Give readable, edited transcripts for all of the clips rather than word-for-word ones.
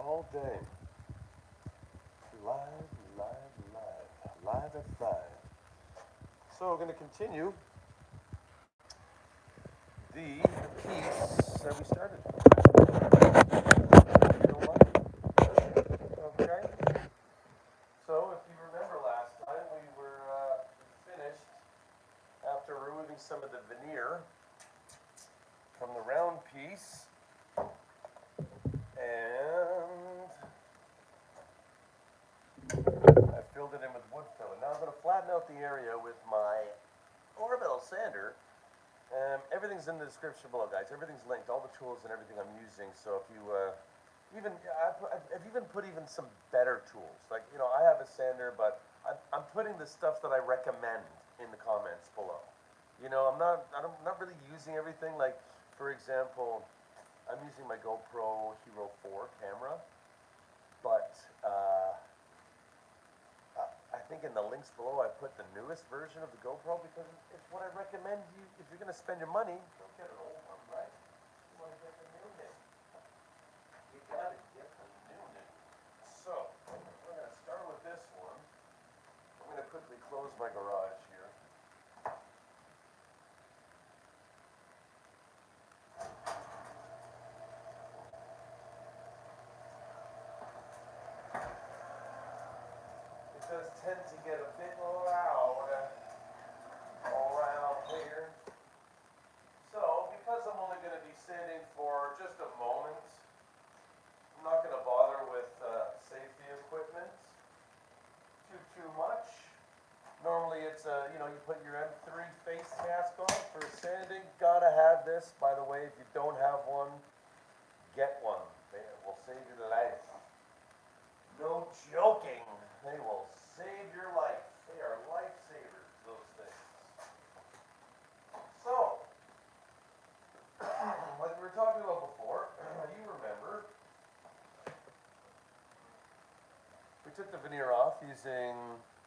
all day. Live, live, live. Live at 5. So we're going to continue the piece that we started. Okay. So if you remember last time, we were finished after removing some of the veneer from the round piece, and I filled it in with wood filler. Now I'm going to flatten out the area with my orbital sander. Everything's in the description below, guys. Everything's linked, all the tools and everything I'm using. So if you I've even put even some better tools. Like, I have a sander, but I'm putting the stuff that I recommend in the comments below. I'm not really using everything. Like, for example, I'm using my GoPro Hero 4 camera, but I think in the links below I put the newest version of the GoPro because it's what I recommend you. If you're going to spend your money, don't get an old one, right? You want to get the new thing. You got to get the new thing. So, we're going to start with this one. I'm going to quickly close my garage here. It does tend to get a bit loud all around here. So, because I'm only going to be sanding for just a moment, I'm not going to bother with safety equipment too much. Normally it's you put your M3 face mask on for sanding. Gotta have this, by the way. If you don't have one, get one. They will save your life. No joking. They will save your life. They are lifesavers, those things. So, like we were talking about before, you remember, we took the veneer off using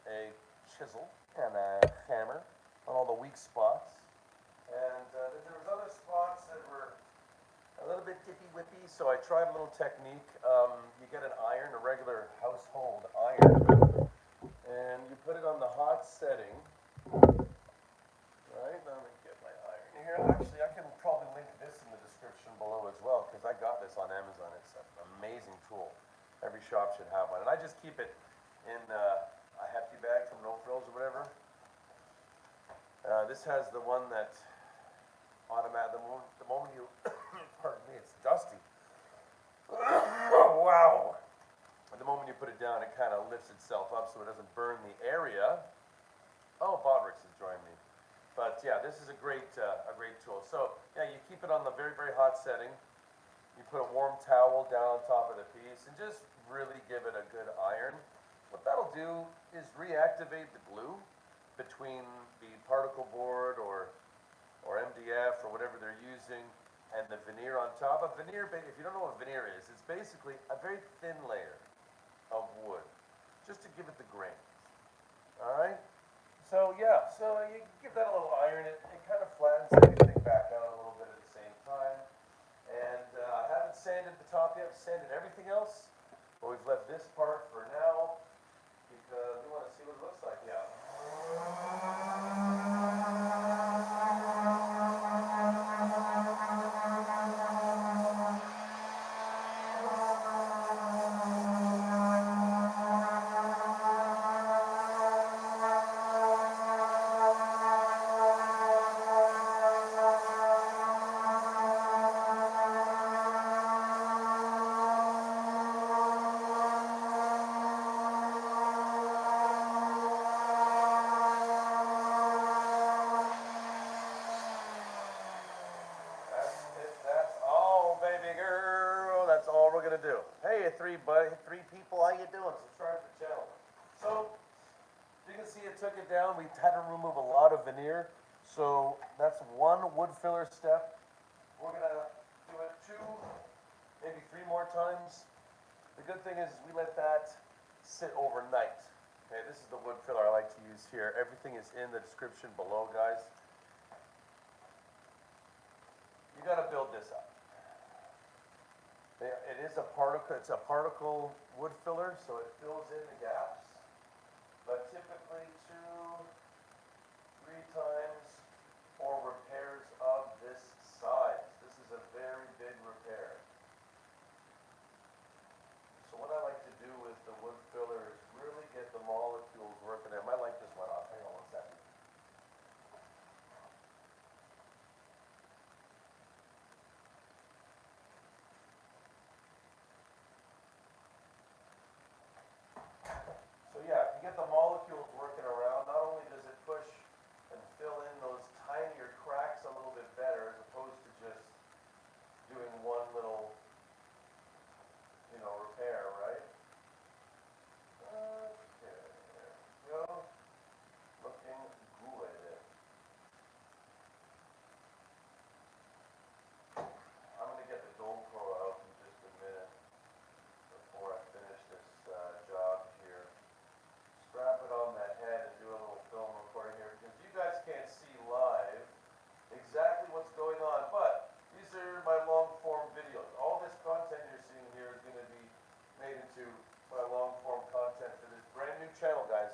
a chisel and a hammer on all the weak spots. And there was other spots that were a little bit dippy-whippy, so I tried a little technique. You get an iron, a regular household iron, and you put it on the hot setting. Right, let me get my iron here. Actually, I can probably link this in the description below as well, because I got this on Amazon. It's an amazing tool. Every shop should have one. And I just keep it in a hefty bag from No Frills or whatever. This has the one that the moment you, pardon me, it's dusty. Oh, wow. The moment you put it down, it kind of lifts itself up so it doesn't burn the area. Oh, Bodrix has joined me. But yeah, this is a great tool. So yeah, you keep it on the very, very hot setting. You put a warm towel down on top of the piece and just really give it a good iron. What that'll do is reactivate the glue between the particle board or MDF or whatever they're using and the veneer on top. A veneer, if you don't know what veneer is, it's basically a very thin layer of wood just to give it the grain. Alright? So yeah, so you give that a little iron, it kind of flattens everything back out a little bit at the same time. And I haven't sanded the top yet, I've sanded everything else, but we've left this part for now because we want to see what it looks like. Yeah. Do. Hey, three people, how you doing? Subscribe to the channel. So, you can see it took it down. We had to remove a lot of veneer. So, that's one wood filler step. We're going to do it 2, maybe 3 more times. The good thing is we let that sit overnight. Okay, this is the wood filler I like to use here. Everything is in the description below, guys. You got to build this up. It is a particle, it's a particle wood filler, so it fills in the gaps. But typically 2, 3 times for repairs of this size. This is a very big repair. So what I like to do with the wood filler is really get the molecules working. I might like this one off. Hang on one second. So yeah, if you get the molecules working around, not only does it push and fill in those tinier cracks a little bit better, as opposed to just doing one little, repair, right? Okay, there we go. Looking good. I'm gonna get the GoPro out in just a minute before I finish this job here. Strap it on that head and do a little film recording here because you guys can't see live exactly what's going on, but these are my long form videos. All this content you're seeing here is going to be made into my long form content for this brand new channel, guys.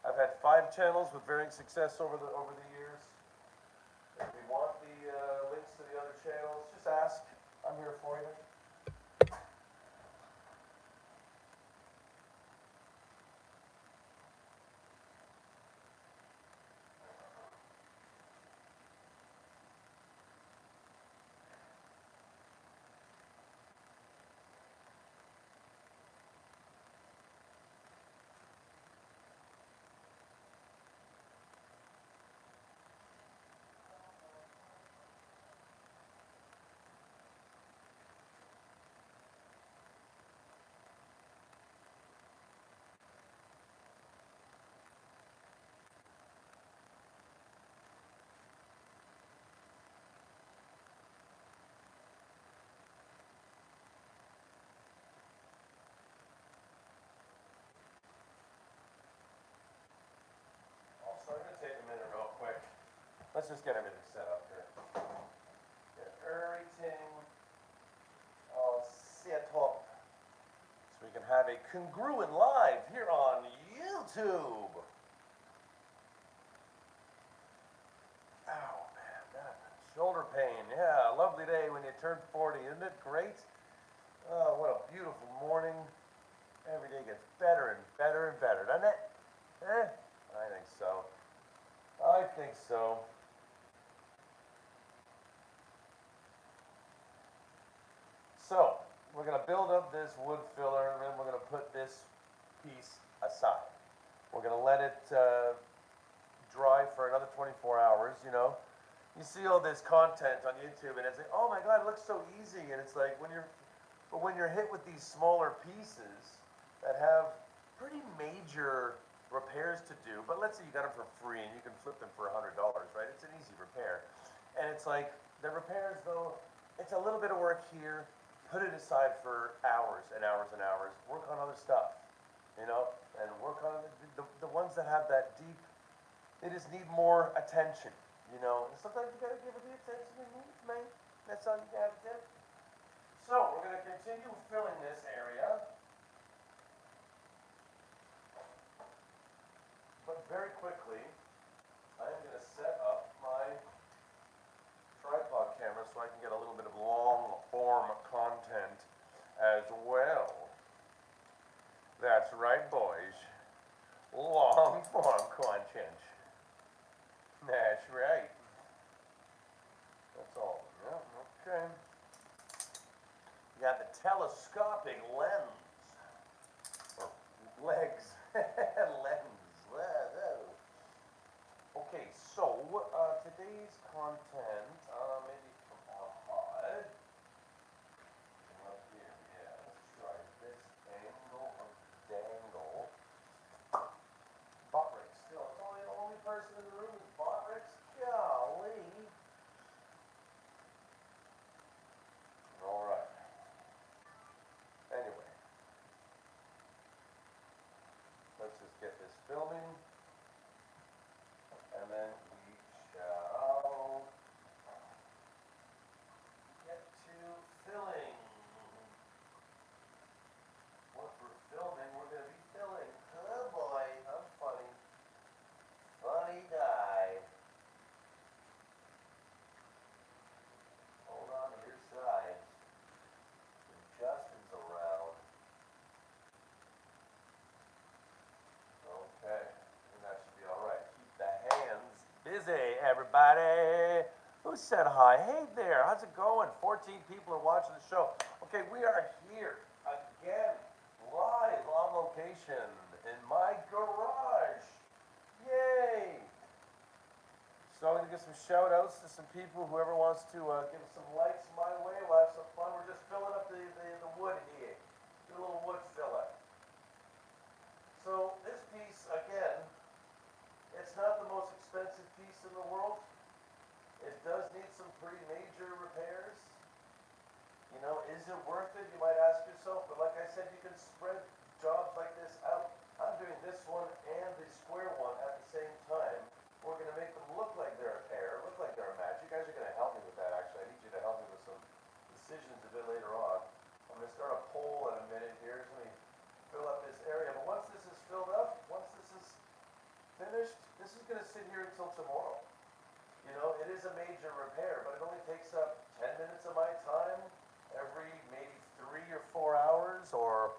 I've had 5 channels with varying success over the years. If you want the links to the other channels, just ask. I'm here for you. So I'm going to take a minute real quick. Let's just get everything set up here. Get everything all set up so we can have a congruent live here on YouTube. Ow, man, that shoulder pain. Yeah, lovely day when you turn 40, isn't it great? Oh, what a beautiful morning. Every day gets better and better and better, doesn't it? Eh? I think so. I think so. So, we're going to build up this wood filler, and then we're going to put this piece aside. We're going to let it dry for another 24 hours, You see all this content on YouTube, and it's like, oh my God, it looks so easy. And it's like, when you're hit with these smaller pieces that have pretty major repairs to do, but let's say you got them for free and you can flip them for $100, right? It's an easy repair. And it's like, the repairs though, it's a little bit of work here, put it aside for hours and hours and hours, work on other stuff, and work on the ones that have that deep, they just need more attention, And sometimes you gotta give it the attention it needs, man. That's all you gotta do. So, we're gonna continue filling this area. But very quickly, I'm going to set up my tripod camera so I can get a little bit of long form content as well. That's right, boys. Long form content. That's right. That's all. Yeah, okay. You got the telescopic lens. Or legs. Lens. Okay, so today's content, maybe from outside. Up here, yeah, let's try this angle of dangle. Botrick, still, it's only the only person in the room is Botrick. Golly. All right. Anyway, let's just get this filming. And then we shall get to filling. said hi. Hey there, how's it going? 14 people are watching the show. Okay, we are here again, live on location in my garage. Yay! So I'm gonna get some shout outs to some people, whoever wants to give us some likes my way. We'll have some fun. We're just filling up the wood here. Do a little wood filler. So this piece, again, it's not the most expensive piece in the world. It does need some pretty major repairs. You know, is it worth it? You might ask yourself, but like I said, you can spread jobs like this out. I'm doing this one and the square one at the same time. We're going to make them look like they're a pair, look like they're a match. You guys are going to help me with that, actually. I need you to help me with some decisions a bit later on. I'm going to start a poll in a minute here. So let me fill up this area. But once this is filled up, once this is finished, this is going to sit here until tomorrow. You know, it is a major repair, but it only takes up 10 minutes of my time every maybe 3 or 4 hours, or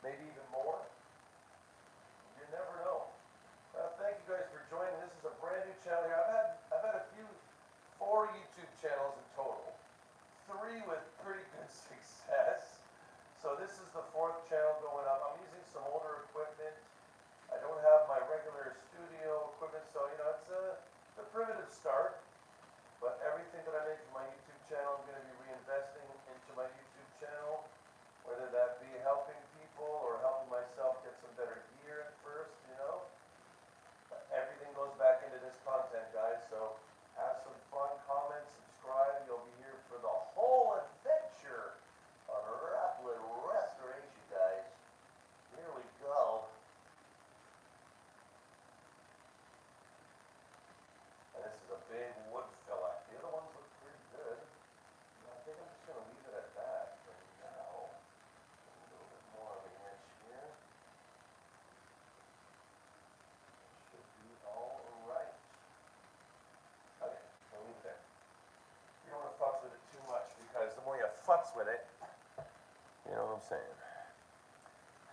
maybe even more. You never know. Thank you guys for joining. This is a brand new channel here. I've had a few, 4 YouTube channels in total, 3 with pretty good success. So this is the 4th channel going up. I'm using some older equipment. I don't have my regular studio equipment, so you know it's a primitive start. But everything that I make for my YouTube channel, I'm going to be reinvesting into my YouTube channel, whether that be helping people or helping myself get some better gear at first, you know. Everything goes back into this content, guys, so have some fun, comment, subscribe. You'll be here for the whole adventure on Rockwood Restoration, guys. Here we go. And this is a big wood filler. The other ones look pretty good. I think I'm just going to leave it at that for now. A little bit more on the edge here. Should be all right. Okay, I'll leave it there. You don't want to futz with it too much, because the more you futz with it, you know what I'm saying.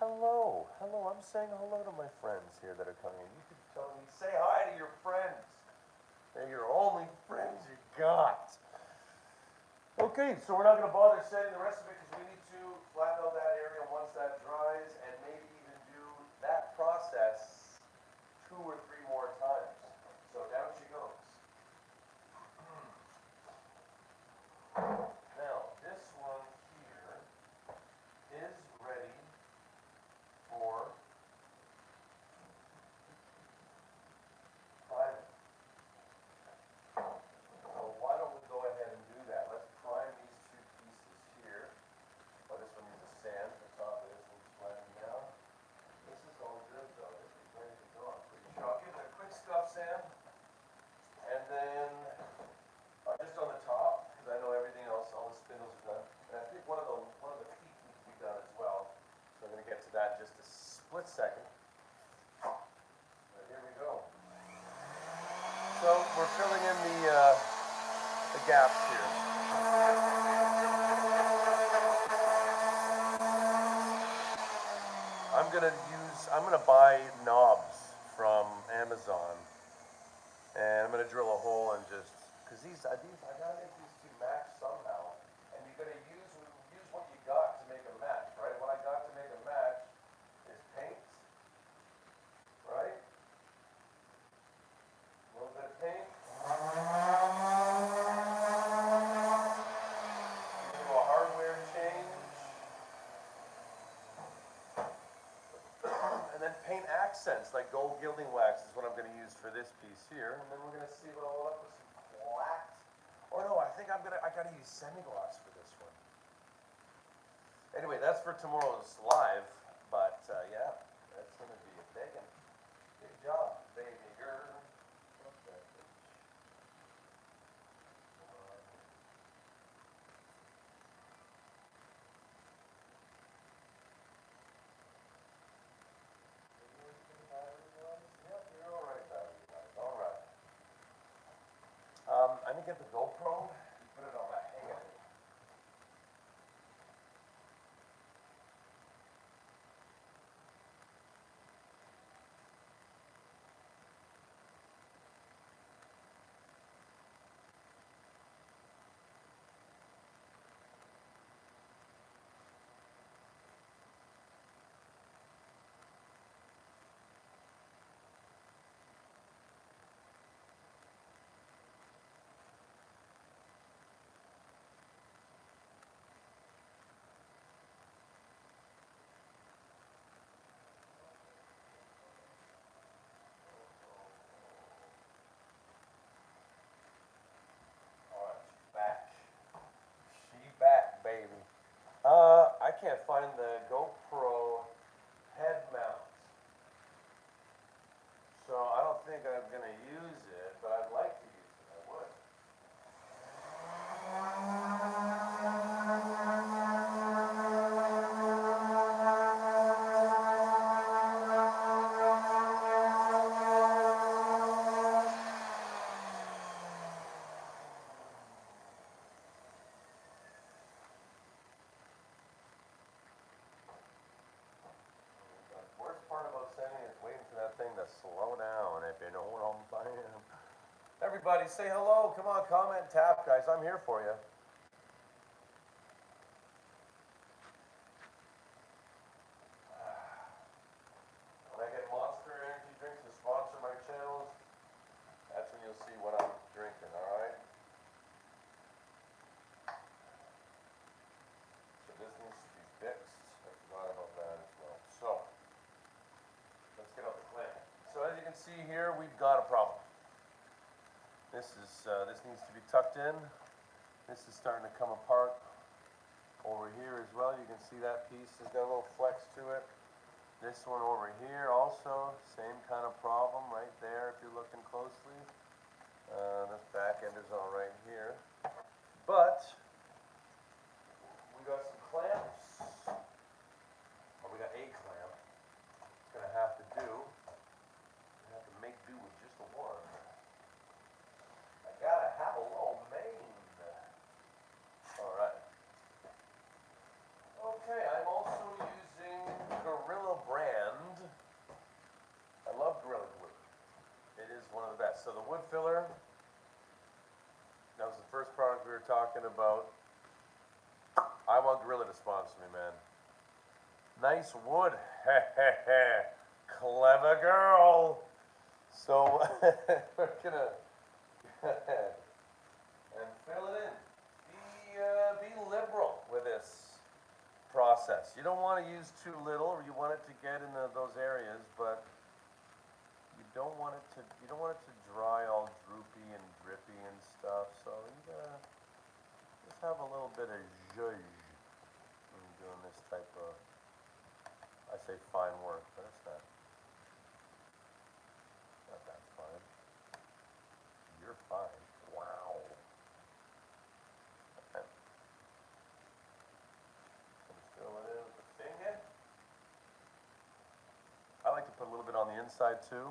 Hello, I'm saying hello to my friends here that are coming in. You could tell me, say hi to your friends. They're your only friends you got. Okay, so we're not going to bother setting the rest of it, because we need to flatten out that area once that dries, and maybe even do that process 2 or 3 more times. So down she goes. Now, this one here is ready for priming. So why don't we go ahead and do that? Let's prime these 2 pieces here. Oh, this one needs a sand. The top of this one's flattening down. This is all good though. This is ready to go. I'm pretty sure. I'll give it a quick scuff sand. And then just on the top, because I know everything else, all the spindles are done. And I think one of the feet needs to be done as well. So I'm going to get to that in just a split second. But here we go. So we're filling in the gaps here. I'm gonna buy knobs from Amazon, and I'm gonna drill a hole and just, cause I gotta make these 2 match somehow, and you're gonna use what you got to make a match, right? What I got to make a match is paint, right? A little bit of paint. Do a hardware change. And then paint accents, like gold gilding wax is what I'm going to use for this piece here. And then we're going to seal it all up with some black. Oh no, I think I got to use semi-gloss for this one. Anyway, that's for tomorrow's live. But yeah, that's going to be a big job, baby girl. I didn't get the GoPro. Put it on my hand. gonna use it, but I'd like to use it. I would. The worst part about sending is waiting for that thing to slow down, if you know what I'm saying. Everybody say hello. Come on, comment, tap, guys. I'm here for you. When I get Monster energy drinks to sponsor my channels, that's when you'll see what I'm drinking, alright? So this needs to be fixed. I forgot about that as well. So, let's get out the clamp. So as you can see here, we've got a problem. This needs to be tucked in. This is starting to come apart over here as well. You can see that piece has got a little flex to it. This one over here also, same kind of problem right there if you're looking closely. This back end is all right here. But, we got some clamps. Well, we got a clamp. It's going to have to do. We have to make do with just the one. I gotta have a low main. All right. Okay, I'm also using Gorilla brand. I love Gorilla wood. It is one of the best. So the wood filler, that was the first product we were talking about. I want Gorilla to sponsor me, man. Nice wood. Clever girl. So we're gonna and fill it in. Be liberal with this process. You don't want to use too little, or you want it to get in those areas, but you don't want it to dry all droopy and drippy and stuff. So you gotta just have a little bit of zhuzh when you're doing this type of, I say fine work, but it's not that fine. You're fine. Wow. Okay. Fill it in with the finger. I like to put a little bit on the inside too.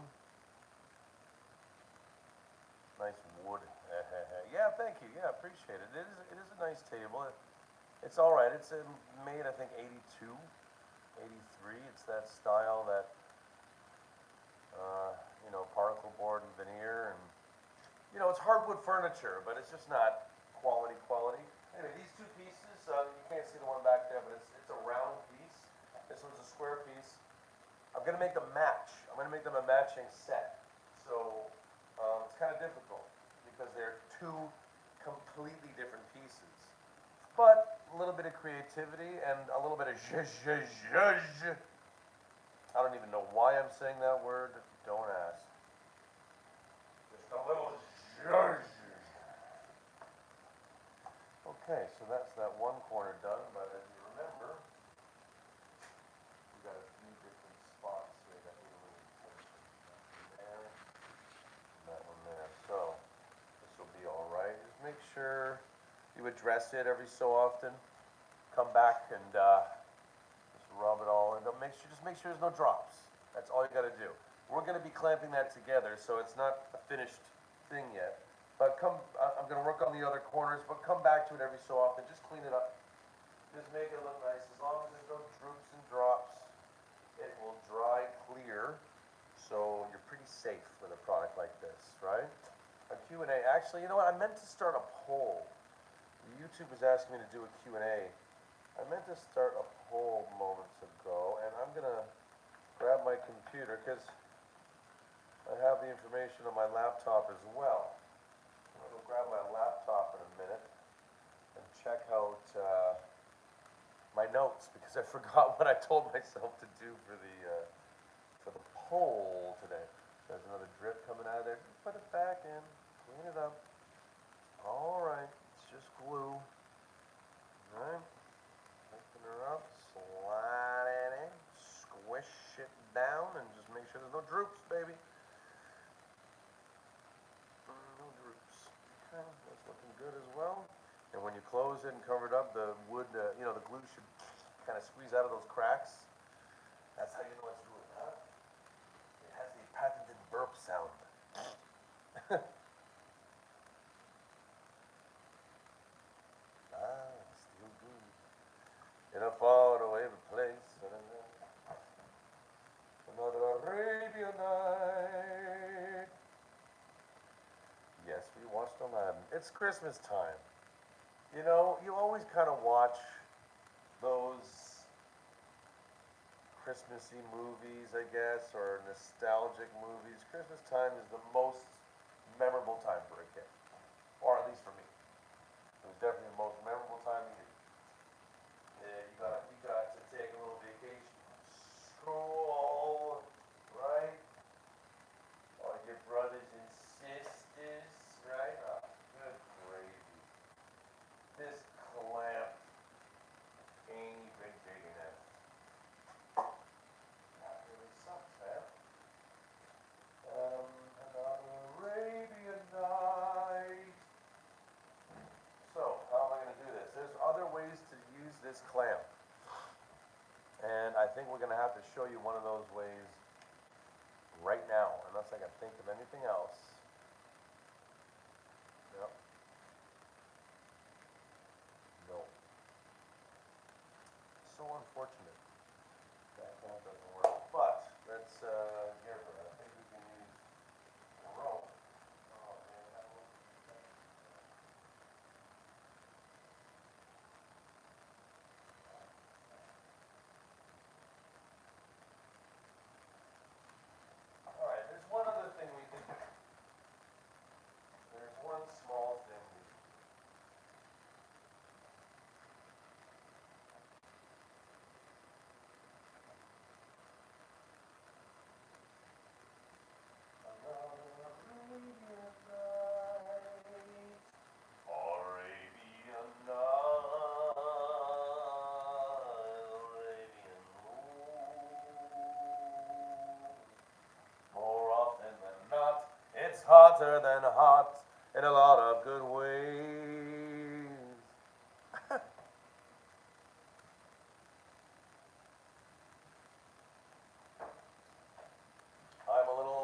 Nice wood. Yeah, thank you. Yeah, appreciate it. It is a nice table. It's all right. It's made, I think, 82, 83. It's that style, that particle board and veneer, and it's hardwood furniture, but it's just not quality. Anyway, these two pieces, you can't see the one back there, but it's a round piece. This one's a square piece. I'm gonna make them match. I'm gonna make them a matching set. So it's kind of difficult because they're two completely different pieces. But a little bit of creativity and a little bit of zhuzh. I don't even know why I'm saying that word. Don't ask. Just a little zhuzh. Okay, so that's that one corner done, but as you remember, we got a few different spots here that need a little attention. There, and that one there. So this will be all right. Just make sure you address it every so often. Come back and just rub it all in. Just make sure there's no drops. That's all you got to do. We're going to be clamping that together, so it's not a finished thing yet. But I'm going to work on the other corners, but come back to it every so often. Just clean it up. Just make it look nice. As long as there's no droops and drops, it will dry clear. So you're pretty safe with a product like this, right? A Q&A. Actually, you know what? I meant to start a poll. YouTube was asking me to do a Q&A. I meant to start a poll moments ago, and I'm going to grab my computer because I have the information on my laptop as well. I'm going to grab my laptop in a minute and check out my notes because I forgot what I told myself to do for the poll today. There's another drip coming out of there. Just put it back in, clean it up. All right, it's just glue. All right, open her up, slide it in, squish it down, and just make sure there's no droops, baby. looking good as well. And when you close it and cover it up, the wood, the glue should kind of squeeze out of those cracks. That's how you know it's good, huh? It has the patented burp sound. Still good. In a faraway place, another Arabian night. Yes, we watched Aladdin. It's Christmas time. You know, you always kind of watch those Christmassy movies, I guess, or nostalgic movies. Christmas time is the most memorable time for a kid, or at least for me. It was definitely the most memorable time of year. Yeah, you got to take a little vacation from school, right? All your brothers and sisters, right? Oh, good gravy. This clamp ain't even big enough. That really sucks, man. Another Arabian night. So, how am I going to do this? There's other ways to use this clamp. And I think we're going to have to show you one of those ways right now, unless I can think of anything else. Yep. No. So unfortunate. That doesn't work. But let's give it. I think we can use a rope. Oh man, that will. All right. There's one other thing we can do. There's one small thing we can do. More often than not, it's hotter than hot in a lot of good ways.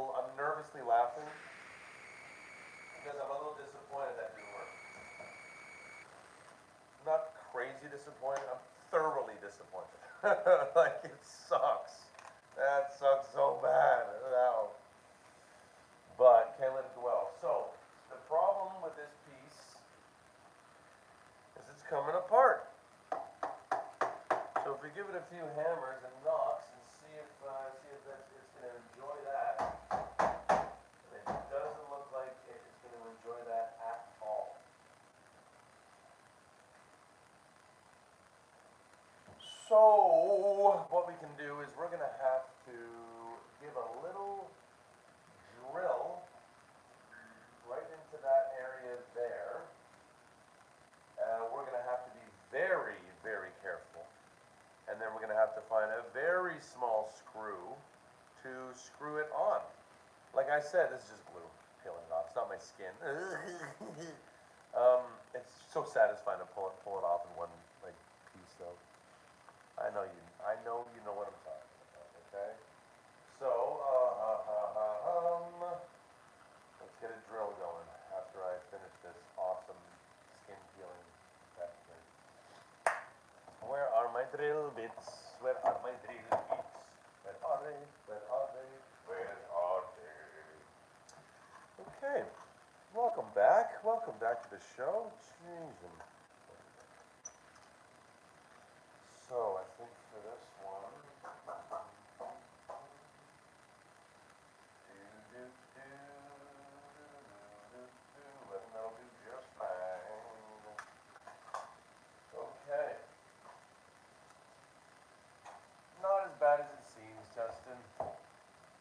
I'm nervously laughing because I'm a little disappointed that didn't work. Not crazy disappointed, I'm thoroughly disappointed. Like, it sucks. That sucks so bad. Ow. But can't let it dwell. So, the problem with this piece is it's coming apart. So if we give it a few hammers and knocks and see if it's going to enjoy that. And it doesn't look like it's going to enjoy that at all. So what we can do is we're going to have to give a little drill right into that area there. We're going to have to be very, very careful. And then we're going to have to find a very small screw to screw it on. Like I said, this is just glue peeling it off. It's not my skin. It's so satisfying to pull it off in one piece though. I know you know what I'm talking about, okay? So, let's get a drill going after I finish this awesome skin peeling technique. Where are my drill bits? Where are my drill bits? Where are they? Where are they? Where are they? Okay, welcome back. Welcome back to the show. Jeez. So I think for this one, and that'll do just fine. Okay. Not as bad as it seems, Justin.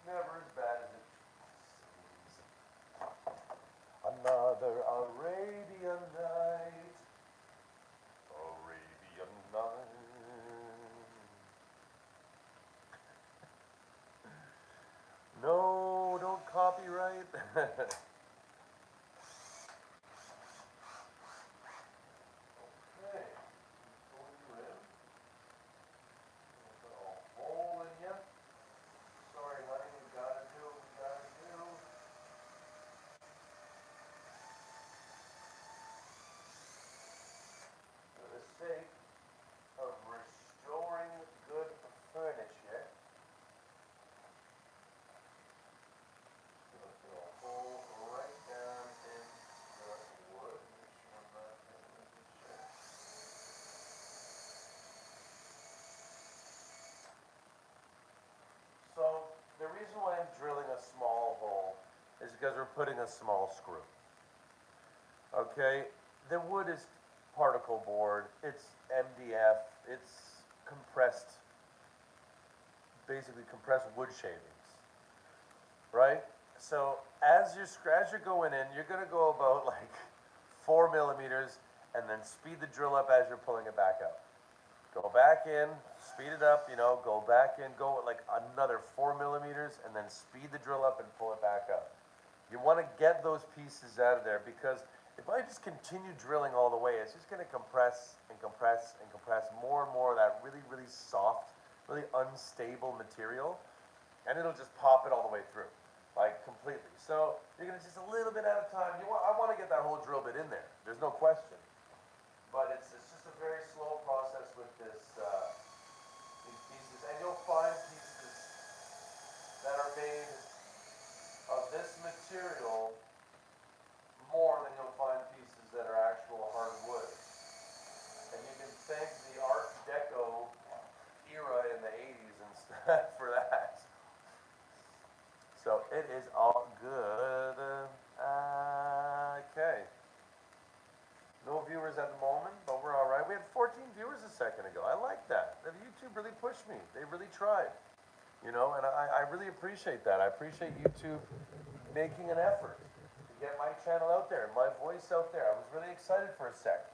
Never as bad as it seems. Another Arabian night. Arabian night. No, don't copyright. because we're putting a small screw. Okay, the wood is particle board, it's MDF, it's compressed, basically compressed wood shavings, right? So as you're going in, you're gonna go about like 4 millimeters and then speed the drill up as you're pulling it back out. Go back in, speed it up, go back in, go like another 4 millimeters and then speed the drill up and pull it back up. You want to get those pieces out of there because if I just continue drilling all the way, it's just going to compress and compress and compress more and more of that really, really soft, really unstable material, and it'll just pop it all the way through, like completely. So you're going to just a little bit at a time. I want to get that whole drill bit in there. There's no question. But it's just a very slow process with these pieces, and you'll find pieces that are made of this material more than you'll find pieces that are actual hardwood. And you can thank the Art Deco era in the 80s instead for that. So it is all good. Okay. No viewers at the moment, but we're all right. We had 14 viewers a second ago. I like that. YouTube really pushed me. They really tried. And I really appreciate that. I appreciate YouTube making an effort to get my channel out there, my voice out there. I was really excited for a sec.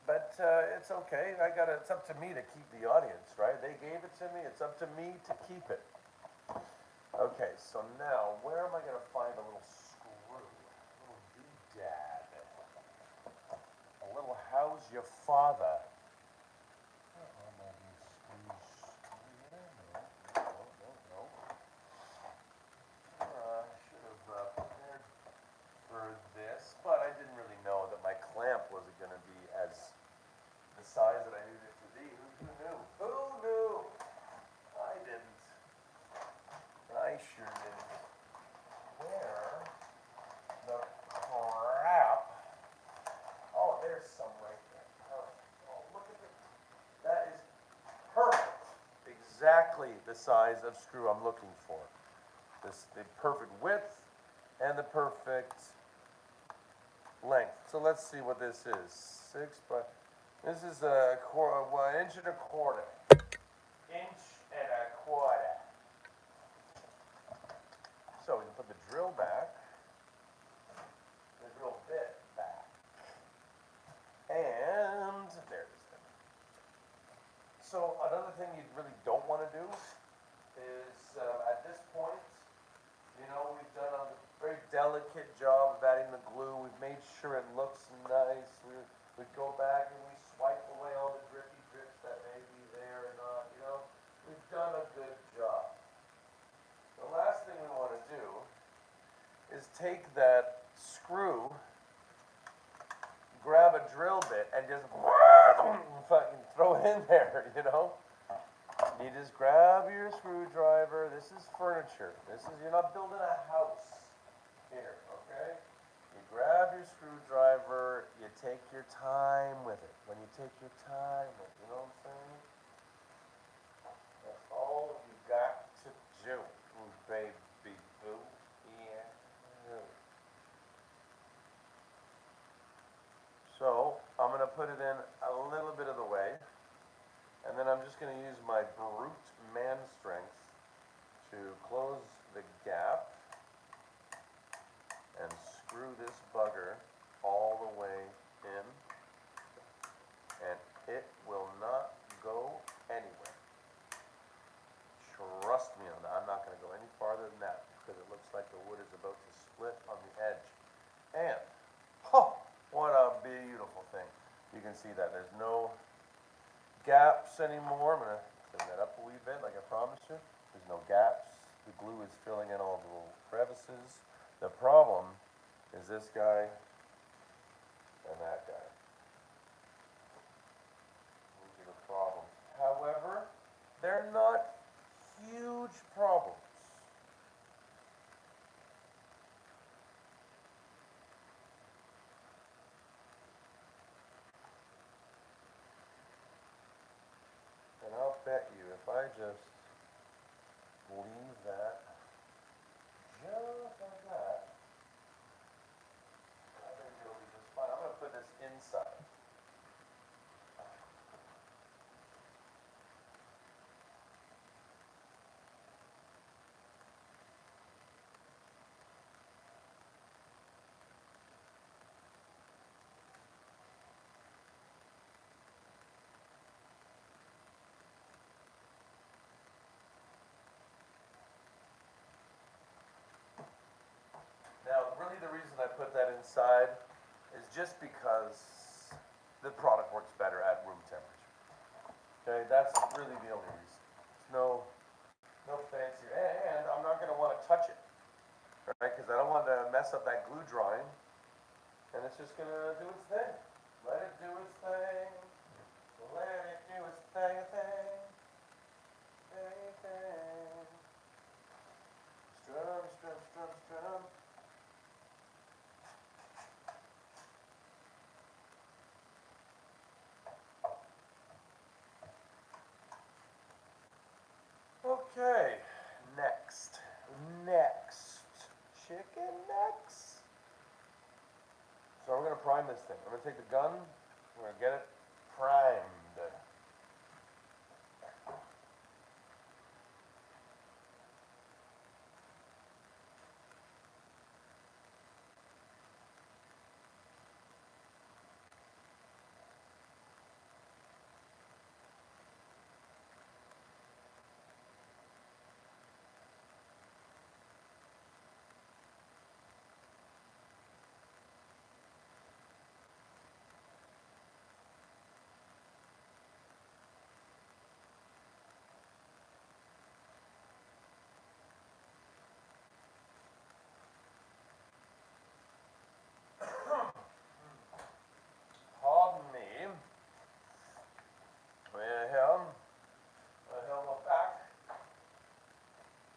But it's okay. It's up to me to keep the audience, right? They gave it to me. It's up to me to keep it. Okay, so now, where am I going to find a little screw? A little doodad. A little how's your father? This, but I didn't really know that my clamp wasn't going to be as the size that I needed it to be. Who knew? Who knew? I didn't. I sure didn't. Where the crap? Oh, there's some right there. Oh, look at it. That is perfect. Exactly the size of screw I'm looking for. The perfect width and the perfect length. So let's see what this is. This is a inch and a quarter. Inch and a quarter. So we can put the drill back, the drill bit back, and there it is. So another thing you really don't want to do is at this point, we've done a very delicate job of adding the glue. We've made sure it looks nice. We go back and we swipe away all the drippy drips that may be there or not. We've done a good job. The last thing we want to do is take that screw, grab a drill bit, and just fucking throw it in there, You just grab your screwdriver. This is furniture. You're not building a house here, okay? You grab your screwdriver, you take your time with it. When you take your time with it, you know what I'm saying? That's all you got to do, baby boo. Yeah. So, I'm going to put it in a little bit of the way. And then I'm just going to use my brute man strength to close the gap and screw this bugger all the way in. And it will not go anywhere. Trust me on that. I'm not going to go any farther than that because it looks like the wood is about to split on the edge. And, what a beautiful thing. You can see that there's no gaps anymore. I'm going to clean that up a wee bit like I promised you. There's no gaps. The glue is filling in all the little crevices. The problem is this guy and that guy. These are the problems. However, they're not huge problems. And I'll bet you if I just leave that just like that. I think it'll be just fine. I'm going to put this inside. Now, really the reason I put that inside is just because the product works better at room temperature. Okay, that's really the only reason. It's no fancy, and I'm not going to want to touch it, right? Because I don't want to mess up that glue drawing, and it's just going to do its thing. Let it do its thing. Let it do its thing. Strum, strum, strum, strum. Okay, next, chicken necks. So we're gonna prime this thing. I'm gonna take the gun, we're gonna get it primed. Pardon me. I held my back.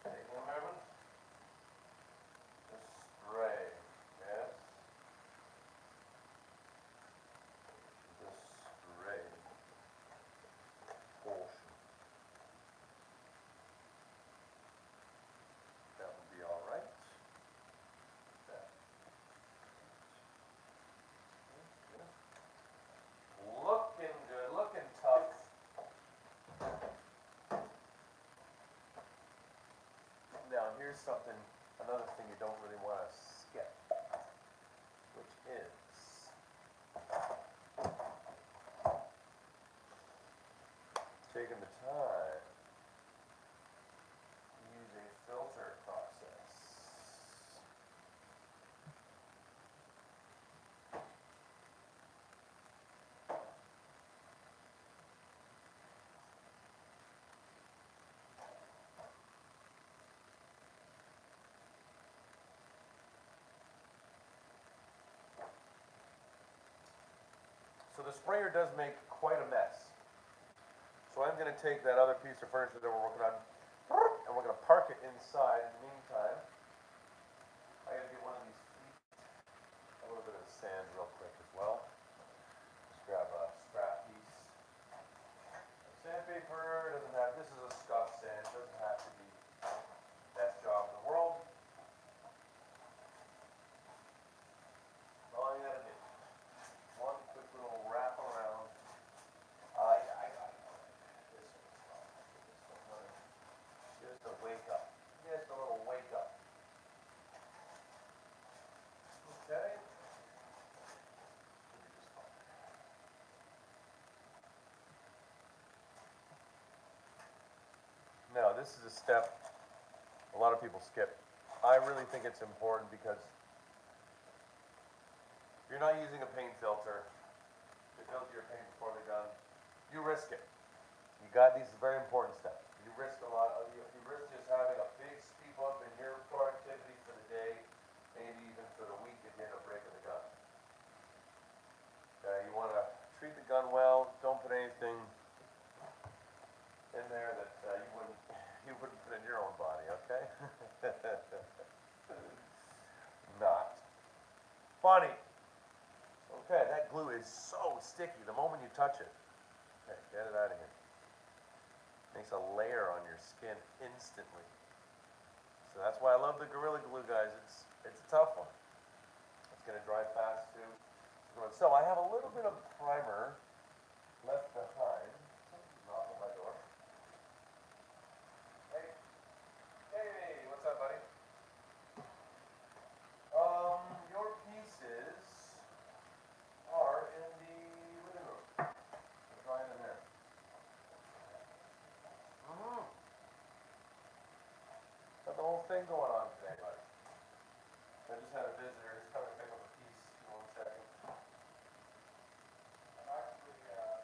Take a moment. The spray, yes. The spray portion. That would be all right. Looking good, looking tough. Now here's something, another thing you don't really want to skip, which is taking the time to use a filter process. So the sprayer does make quite a mess. So I'm going to take that other piece of furniture that we're working on, and we're going to park it inside. In the meantime, I got to get one of these feet, a little bit of sand real quick as well. Just grab a scrap piece. Sandpaper doesn't have, this is a scuff sand, doesn't have to be the best job in the world. All you gotta do, one quick little wrap around. Yeah, I got it. This one as well. Just a wake up. Just a little wake up. Okay. Now, this is a step a lot of people skip. I really think it's important because you're not using a paint filter to filter your paint before they're done. You risk it. You got these very important steps. You risk a lot of you risk just having a big speed bump in your productivity for the day, maybe even for the week if you end up breaking the gun. You want to treat the gun well. Don't put anything in there that you wouldn't put in your own body. Okay? Not funny. Okay, that glue is so sticky the moment you touch it. Okay, get it out of here. Makes a layer on your skin instantly. So So that's why I love the Gorilla Glue, guys. It's a tough one. It's gonna dry fast too. So I have a little bit of primer left behind. Somebody's knocking on my door. Hey, hey, what's up, buddy? Your pieces are in the living room. They're drying in there. Mm-hmm. Got the whole thing going on today, buddy. I just had a visitor. He's coming to pick up a piece in 1 second. I'm actually, yeah.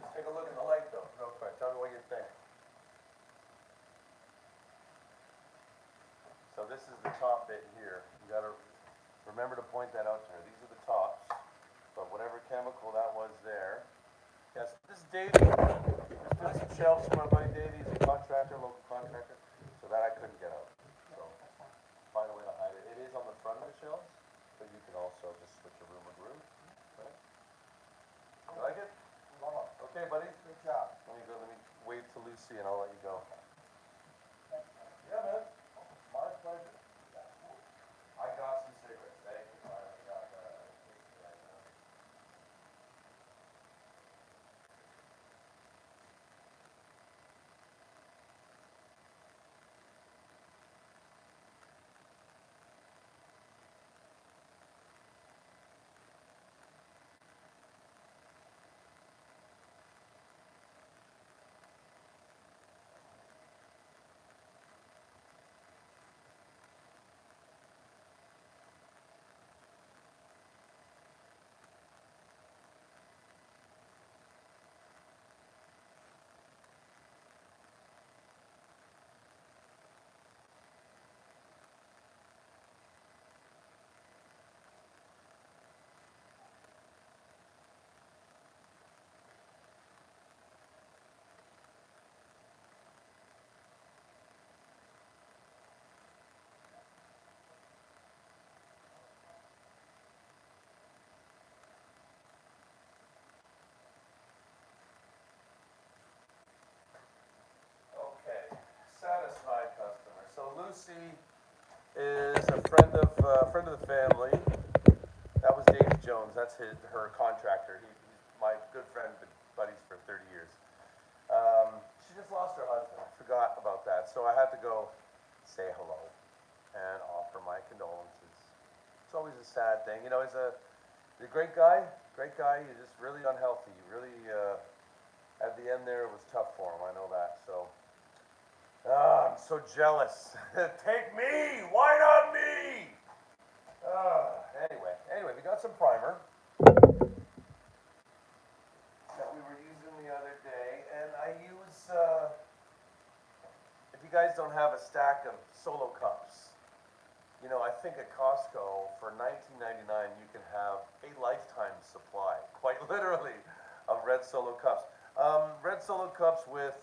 Let's take a look at the light, though, real quick. Tell me what you think. So this is the top bit here. You gotta remember to point that out to her. These are the tops, but whatever chemical that was there. Yes, this is Davey. Just doing some shelves for my buddy Davey. He's a contractor, local contractor. So that I couldn't get out. So find a way to hide it. It is on the front of the shelves, but you can also just switch a room with room. Right? You like it? Okay, buddy. Good job. Let me wave to Lucy and I'll let you go. Yeah, man. My pleasure. I got some cigarettes. Thank you. I got Okay, satisfied customer. So Lucy is a friend of the family. That was Davy Jones. That's her contractor. He's my good friend, been buddies for 30 years. She just lost her husband. I forgot about that, so I had to go say hello and offer my condolences. It's always a sad thing, you know. He's a great guy. Great guy. He's just really unhealthy. Really, at the end there, it was tough for him. I know that. So. I'm so jealous. Take me! Why not me? Anyway, we got some primer that we were using the other day, and I use, if you guys don't have a stack of Solo cups, you know, I think at Costco for $19.99 you can have a lifetime supply, quite literally, of red Solo cups. Red Solo cups with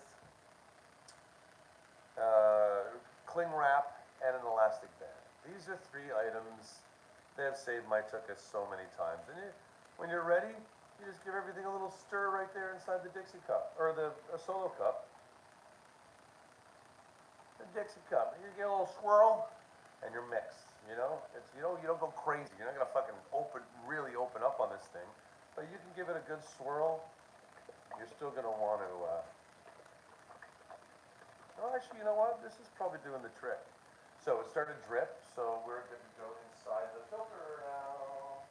cling wrap and an elastic band. These are 3 items that have saved my tuchus so many times. And when you're ready, you just give everything a little stir right there inside the Dixie cup, or the Solo cup. The Dixie cup. You get a little swirl, and you're mixed. You know, you don't go crazy. You're not gonna fucking really open up on this thing, but you can give it a good swirl. You're still gonna want to. Oh, actually, you know what? This is probably doing the trick. So it started to drip, so we're good to go inside the filter now.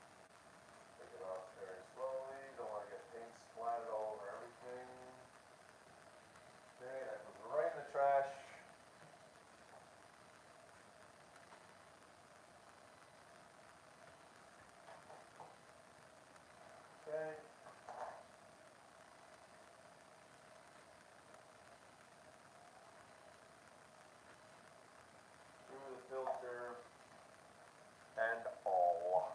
Take it off very slowly. Don't want to get paint splattered all over everything. Okay, that goes right in the trash. Okay. Through the filter and all.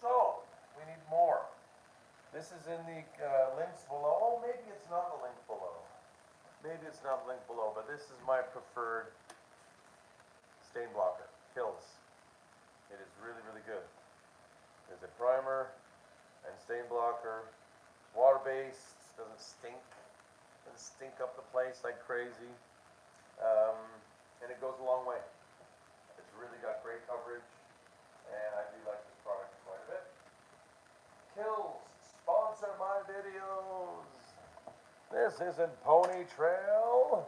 So, we need more. This is in the links below. Oh, maybe it's not the link below. maybe it's not linked below, but this is my preferred stain blocker, Kills. It is really, really good. There's a primer and stain blocker, water-based, doesn't stink up the place like crazy, and it goes a long way. It's really got great coverage, and I do like this product quite a bit. Kills, sponsor my videos. This isn't Pony Trail.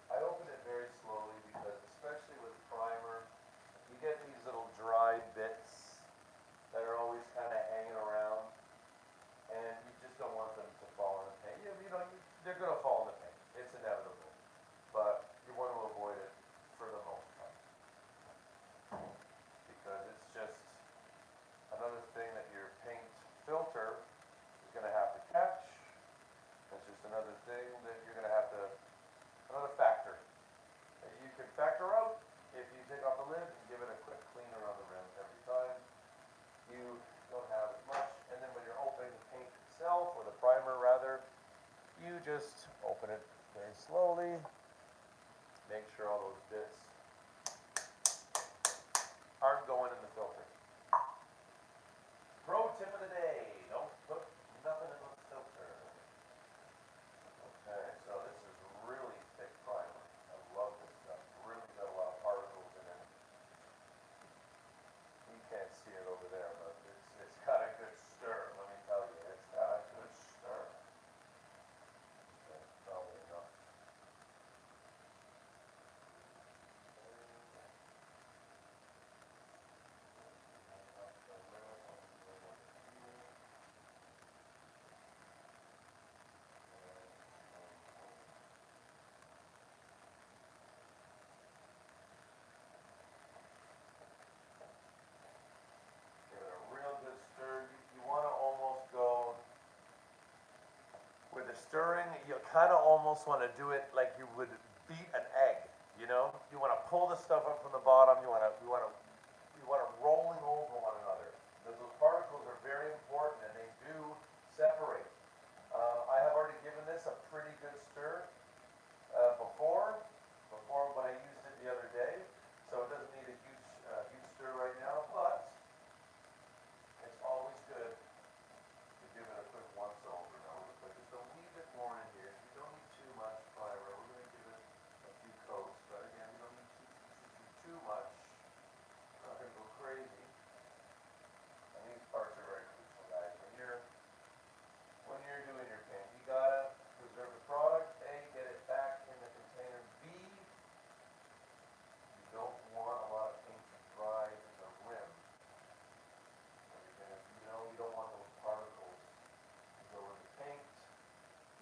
I open it very slowly because, especially with primer, you get these little dry bits that are always kind of hanging around, and you just don't want them to fall in the paint. They're going to fall in the paint. It's inevitable, but you want to avoid it for the most part because it's just another thing that your paint filter is going to have to catch. It's just another thing that you're going to have to, another factor that you can factor out if you take off the lid and give it a quick cleaner on the rim every time. You don't have as much, and then when you're opening the paint itself, or the primer rather, you just open it very slowly, make sure all those bits aren't going in the filter. Pro tip of the day, don't put nothing in the filter. Okay, so this is really thick primer. I love this stuff. Really got a lot of particles in it. You can't see it over there, but it's got a good stir, let me tell you. It's got a good stir. That's probably enough. Give it a real good stir. You want to almost go with the stirring. You kind of almost want to do it like you would beat an egg. You want to pull the stuff up from the bottom. You want to rolling over one another. Those particles are very important, and they do separate. I have already given this a pretty good stir before when I used it the other day, so it doesn't need a huge stir right now, but it's always good to give it a quick once over. Now we're going to put just a wee bit more in here. You don't need too much primer. We're going to give it a few coats, but again, you don't need too much. Not going to go crazy. And these parts are very crucial, guys. When you're doing your paint, you gotta preserve the product. A, get it back in the container. B, you don't want a lot of paint to dry in the rim. Because you don't want those particles to go in the paint.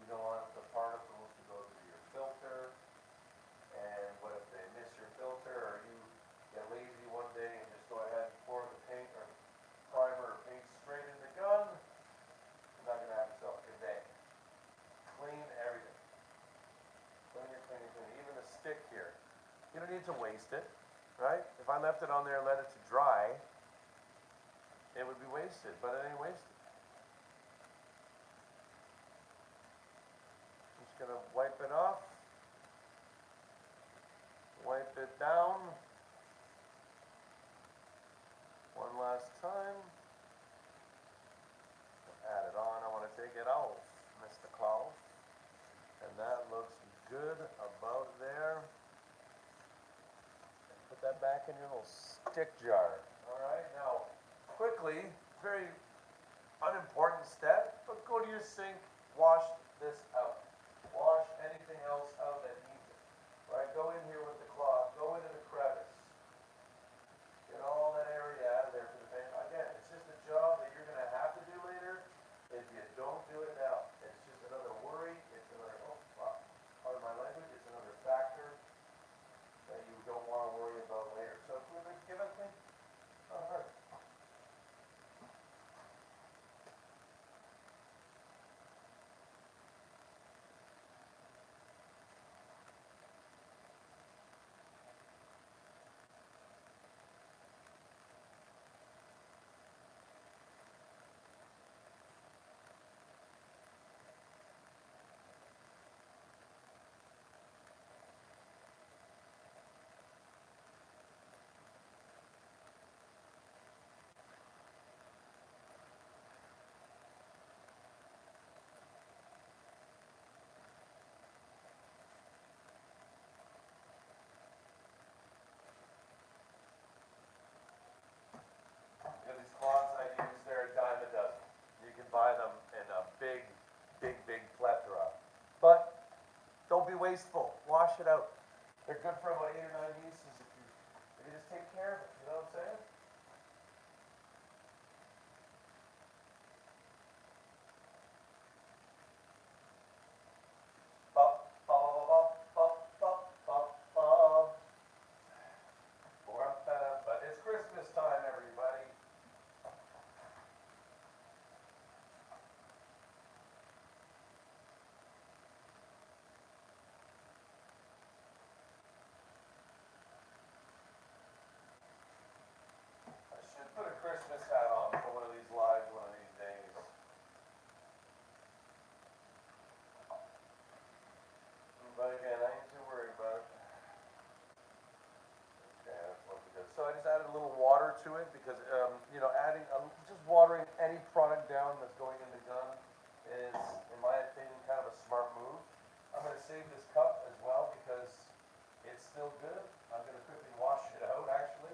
You don't want the particles to go through your filter. And what if they miss your filter, or you get lazy one day and just go ahead and pour the paint or primer or paint straight in the gun? You're not going to have yourself a good day. Clean everything. Clean. Even the stick here. You don't need to waste it, right? If I left it on there and let it to dry, it would be wasted, but it ain't wasted. I'm just going to wipe it off. Wipe it down. One last time. Add it on. I want to take it off, Mr. Claus. And that looks good about there. And put that back in your little stick jar. All right, now quickly, very unimportant step, but go to your sink, wash this out. Wash anything else out that needs it. Right, go in here with the cloth, go into the crevice. Get all that area out of there for the paint. Again, it's just a job that you're going to have to do later if you don't do it now. It's just another worry. It's another, pardon my language, it's another factor that you don't want to worry about later. So give it a think. Not hard. wasteful. Wash it out. They're good for about 8 or 9 uses if you just take care of it. You know what I'm saying? Bop, bop, bop, bop, bop, bop, bop. But it's Christmas time, everybody. I should put a Christmas hat on for one of these lives one of these days. But again, I ain't too worried about it. Okay, that's looking good. So I just added a little water to it because, you know, just watering any product down that's going in the gun is, in my opinion, kind of a smart move. I'm going to save this cup as well because it's still good. I'm going to quickly wash it out, actually.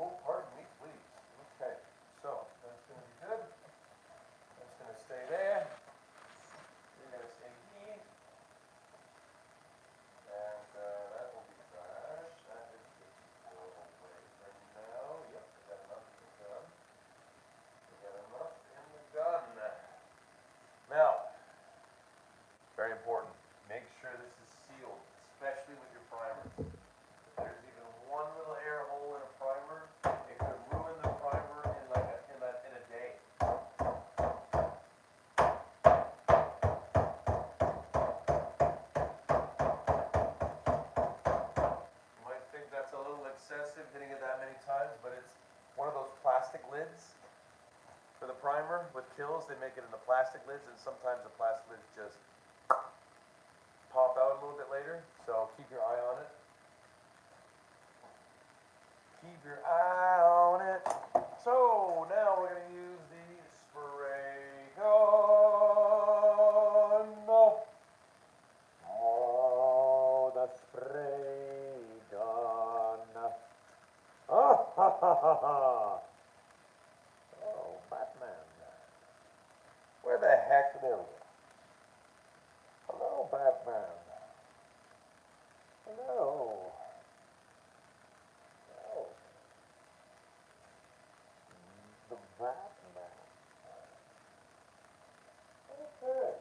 Oh, pardon me, please. Okay, so that's going to be good. That's going to stay there. You're going to stay here. And that will be trash. That is good to go away for now. Yep, we got enough in the gun. We got enough in the gun. Now, very important. Make sure this is sealed, especially with your primers. If there's even one little air hole in a primer, it could ruin the primer in a day. You might think that's a little excessive hitting it that many times, but it's one of those plastic lids for the primer. With Kills, they make it in the plastic lids, and sometimes the plastic lids just pop out a little bit later, so keep your eye on it. Keep your eye on it. So now we're going to use the spray gun. Oh, the spray gun. Oh, ha, ha, ha, ha. Oh, Batman. Where the heck are you? Hello, Batman. Hello. Oh, the Batman. Okay.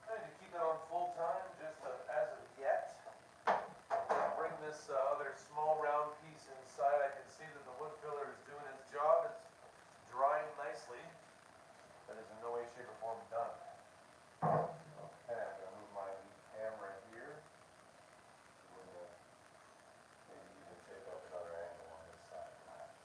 I need to keep it on full time just as of yet. Bring this other small round piece inside. I can see that the wood filler is doing its job. It's drying nicely. That is in no way, shape, or form done. Okay, I'm going to move my camera here. We're going to maybe even take up another angle on this side, perhaps.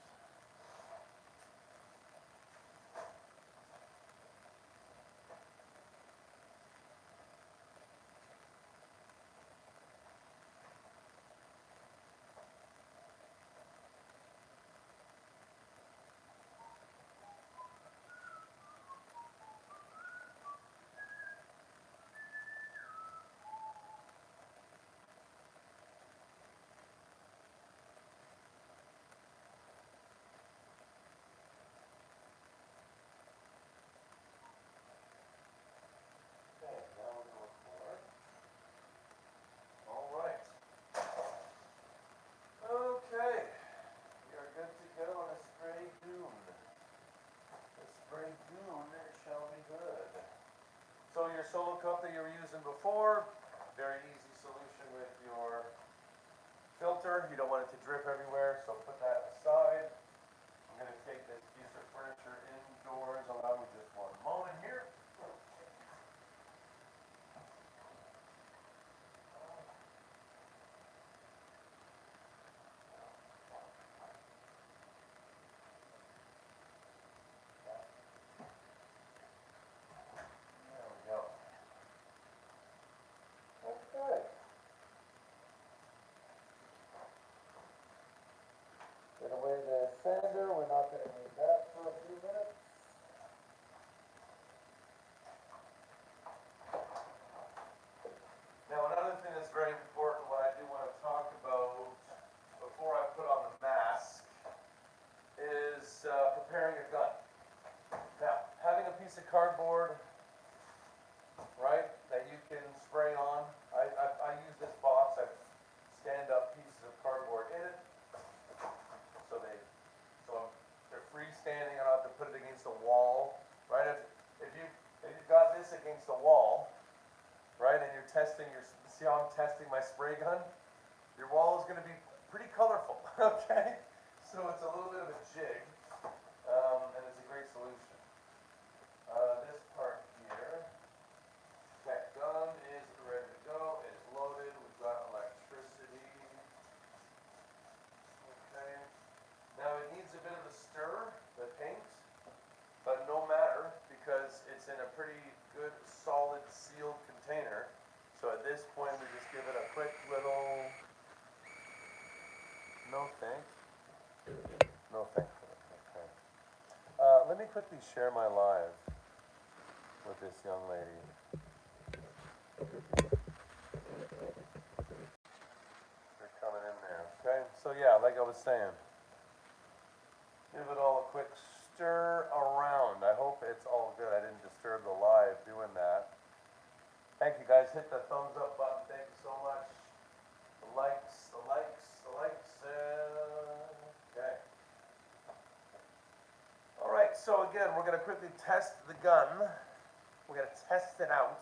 Okay, now we're going to look for it. All right. Okay. We are good to go on a spray goon. The spray goon shall be good. So your solo cup that you were using before, very easy solution with your filter. You don't want it to drip everywhere, so put that aside. I'm going to take this piece of furniture indoors. Allow me just one moment here. There we go. sander, we're not gonna need that for a few minutes. Now, another thing that's very important, what I do want to talk about before I put on the mask, is preparing a gun. Now, having a piece of cardboard, right, that you can spray on. I use this box. I stand up pieces of cardboard in it, so they're freestanding. I don't have to put it against a wall, right? If you've got this against a wall, right, and you're testing see how I'm testing my spray gun? Your wall is going to be pretty colorful, okay? So it's a little bit of a jig, and it's a great solution. This part here, okay, gun is ready to go, it's loaded, we've got electricity, okay. Now it needs a bit of a stir, the paint, but no matter, because it's in a pretty good, solid, sealed container. So at this point, we just give it a quick little, no thanks. No thanks for it, okay. Let me quickly share my live with this young lady. They're coming in there, okay? So yeah, like I was saying, give it all a quick stir around. I hope it's all good. I didn't disturb the live doing that. Thank you guys. Hit the thumbs up button. Thank you so much. The likes, the likes, the likes. Okay. All right. So again, we're going to quickly test the gun. We're going to test it out.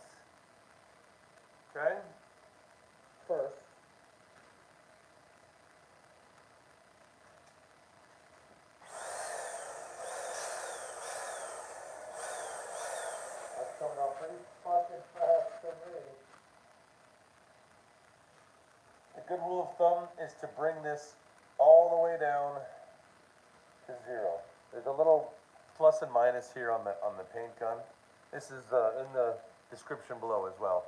Okay. First, that's coming out pretty fucking fast to me. A good rule of thumb is to bring this all the way down to 0. There's a little plus and minus here on the paint gun. This is in the description below as well.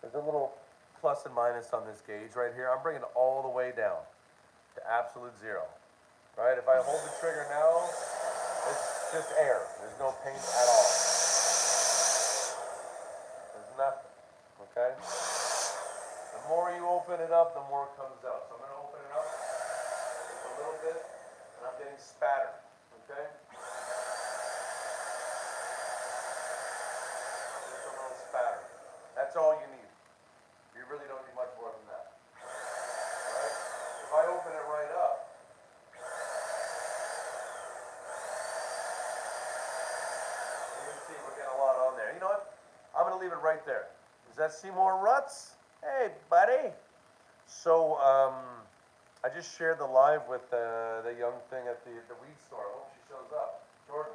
There's a little plus and minus on this gauge right here. I'm bringing it all the way down to absolute 0. Right? If I hold the trigger now, it's just air. There's no paint at all. There's nothing. Okay? The more you open it up, the more comes out. So I'm going to open it up just a little bit, and I'm getting spattered. Okay? Just a little spatter. That's all you need. You really don't need much more than that. Alright? If I open it right up, you can see we're getting a lot on there. You know what? I'm going to leave it right there. Does that see more ruts? Hey, buddy. So, I just shared the live with the young thing at the weed store. I hope she shows up. Jordan.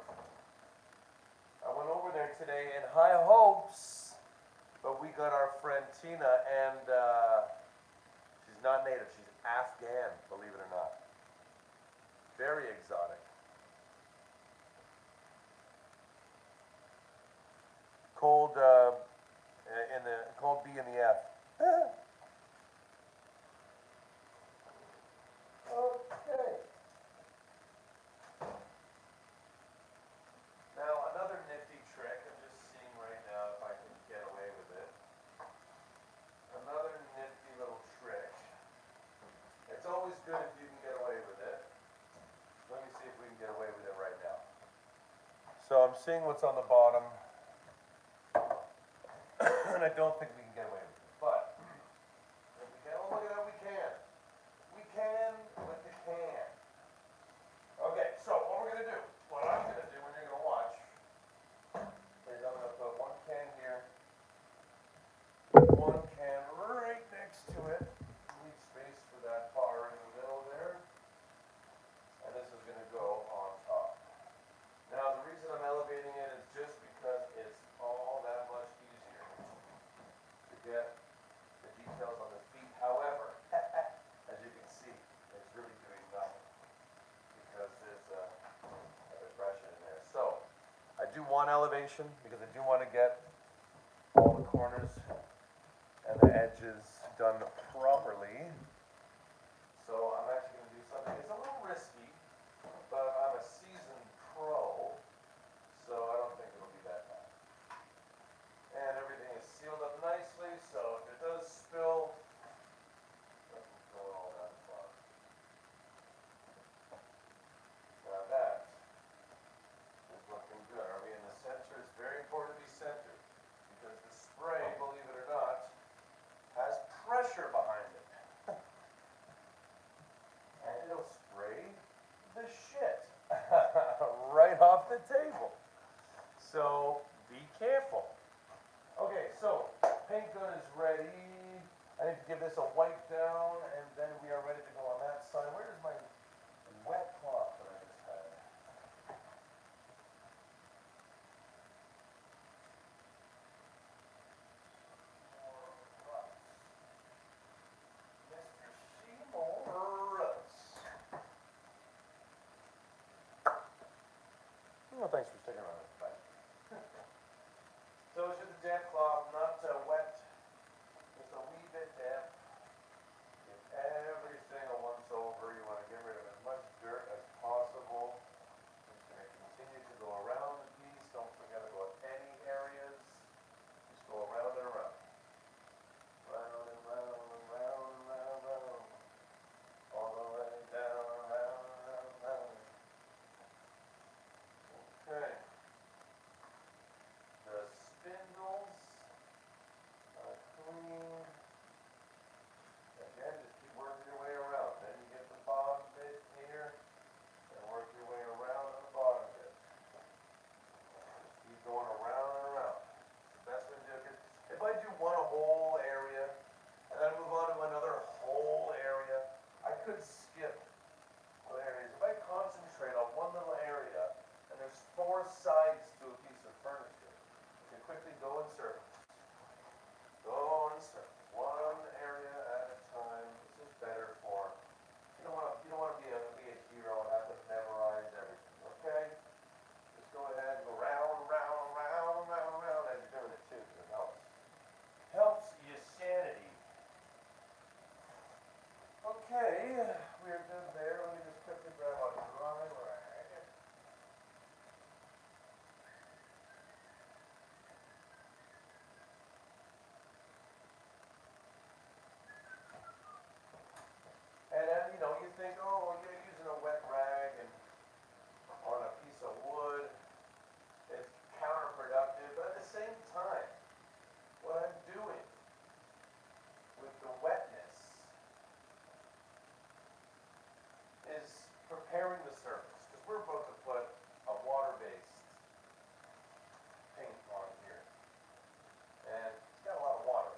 I went over there today in high hopes, but we got our friend Tina, and she's not native. She's Afghan, believe it or not. Very exotic. Cold cold B in the F. Okay. Now, another nifty trick, I'm just seeing right now if I can get away with it. Another nifty little trick. It's always good if you can get away with it. Let me see if we can get away with it right now. So I'm seeing what's on the bottom, and I don't think we can get away with it. But, if we can, oh look at that, we can. We can with the can. Okay, so what we're going to do, what I'm going to do, and you're going to watch, is I'm going to put one can here, one can right next to it, leave space for that bar in the middle there, and this is going to go on top. Now, the reason I'm elevating it is just because it's all that much easier to get the details on the feet. However, as you can see, it's really doing nothing because there's a depression in there. So, I do want elevation because I do want to get all the corners and the edges done properly. So I'm actually going to do something, it's a little risky, the table. So be careful. Okay, so paint gun is ready. I need to give this a wipe down, and then we are ready to go on that side. Where is my wet cloth that I just had? Mr. Seymour. Oh, thanks for sticking around. Bye. So it's just a damp cloth, not wet. Just a wee bit damp. Get everything a once over. You want to get rid of as much dirt as possible. Just going to continue to go around the piece. Don't forget about any areas. Just go around and around. Round and round and round and round and round. All the way down, round and round and round. Okay. The spindles are clean. Again, just keep working your way around. Then you get the bottom bit here, and work your way around on the bottom bit. Just keep going around and around. It's the best way to do it. 'Cause if I do one whole area, and then move on to another whole area, I could skip other areas. If I concentrate on one little area, and there's 4 sides to a piece of furniture, you can quickly go in circles. Go in circles. One area at a time. This is better for, you don't want to be a hero and have to memorize everything, okay? Just go ahead and go round, round, round, round, round as you're doing it too, because it helps. Helps your sanity. Okay, we're good there. Let me just quickly grab a dry rag. And then, you think, oh, well, you're using a wet rag and on a piece of wood, it's counterproductive. But at the same time, what I'm doing with the wetness is preparing the surface. Because we're about to put a water-based paint on here. And it's got a lot of water.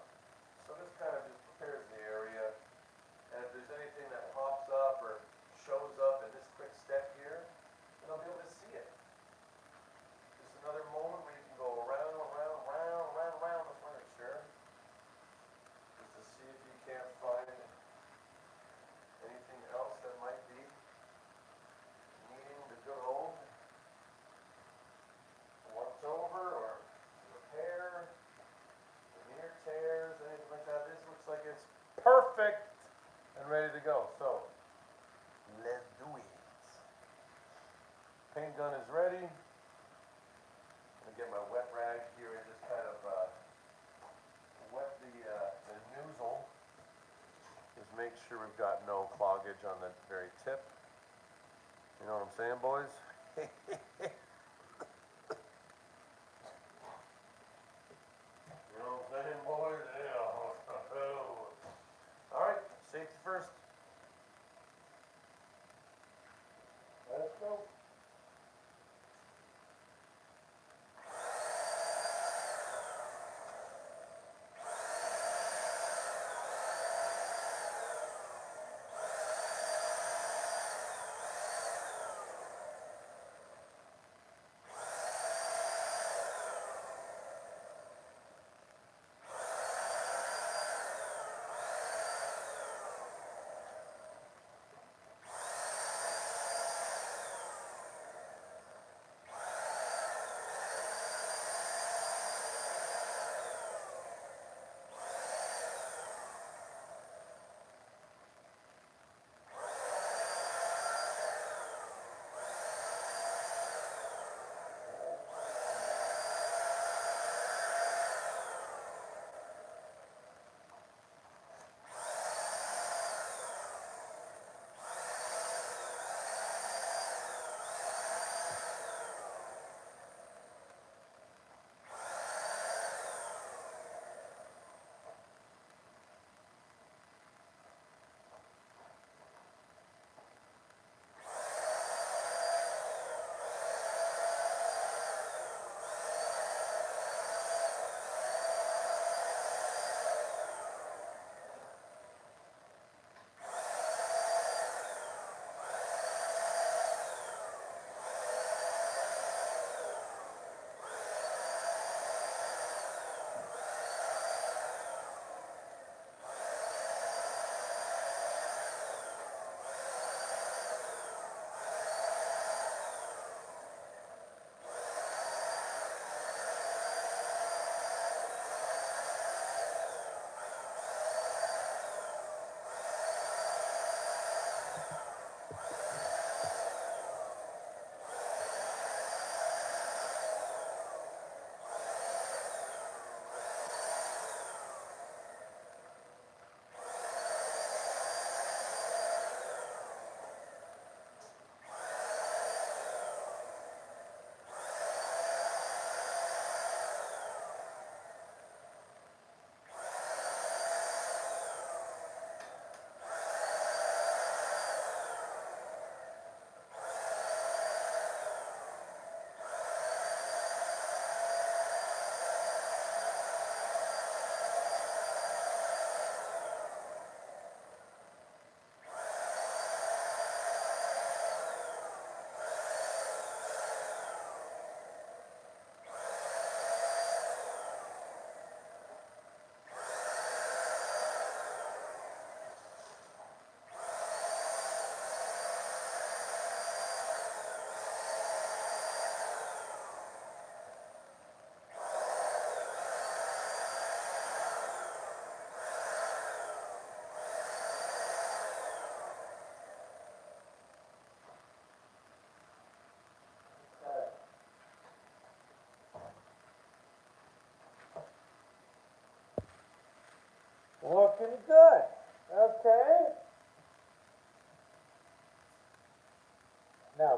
So this kind of just prepares the area. And if there's anything that pops up or shows up in this quick step here, then I'll be able to see it. Just another moment where you can go around, around, around, around, around the furniture. Just to see if you can't find anything else that might be needing the good old once over or repair, veneer tears, anything like that. This looks like it's perfect and ready to go. So, let's do it. Paint gun is ready. I'm gonna get my wet rag here and just kind of wet the nozzle. Just make sure we've got no cloggage on the very tip. You know what I'm saying, boys? You know what I'm saying, boys? Yeah. All right, safety first. Let's go.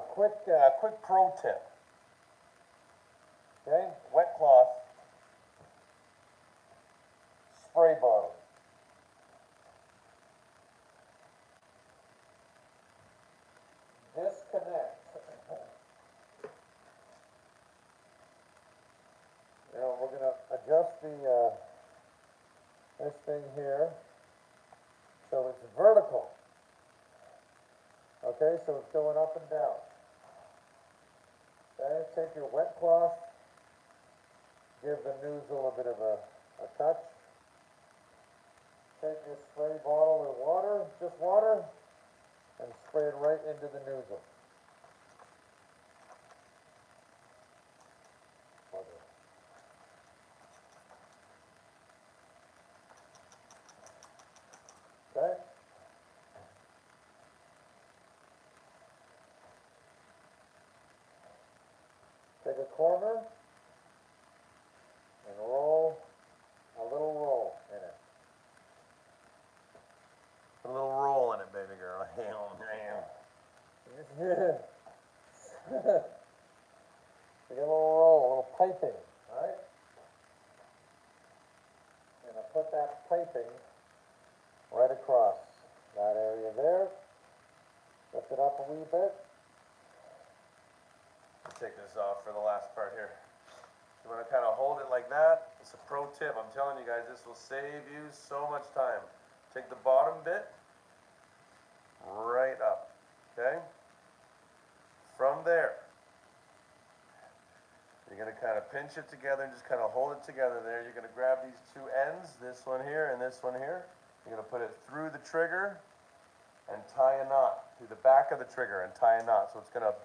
quick pro tip. Okay, wet cloth, spray bottle. Disconnect. Now we're gonna adjust the this thing here so it's vertical. Okay, so it's going up and down. Okay, take your wet cloth, give the nozzle a bit of a touch. Take your spray bottle with water, just water, and spray it right into the nozzle. Okay? Take a corner and roll a little roll in it. A little roll in it, baby girl. Take a little roll, a little piping, alright? And I put that piping right across that area there. Lift it up a wee bit. I'll take this off for the last part here. You want to kind of hold it like that. It's a pro tip. I'm telling you guys, this will save you so much time. Take the bottom bit right up, okay? From there, you're going to kind of pinch it together and just kind of hold it together there. You're going to grab these two ends, this one here and this one here. You're going to put it through the trigger and tie a knot through the back of the trigger and tie a knot. So it's going to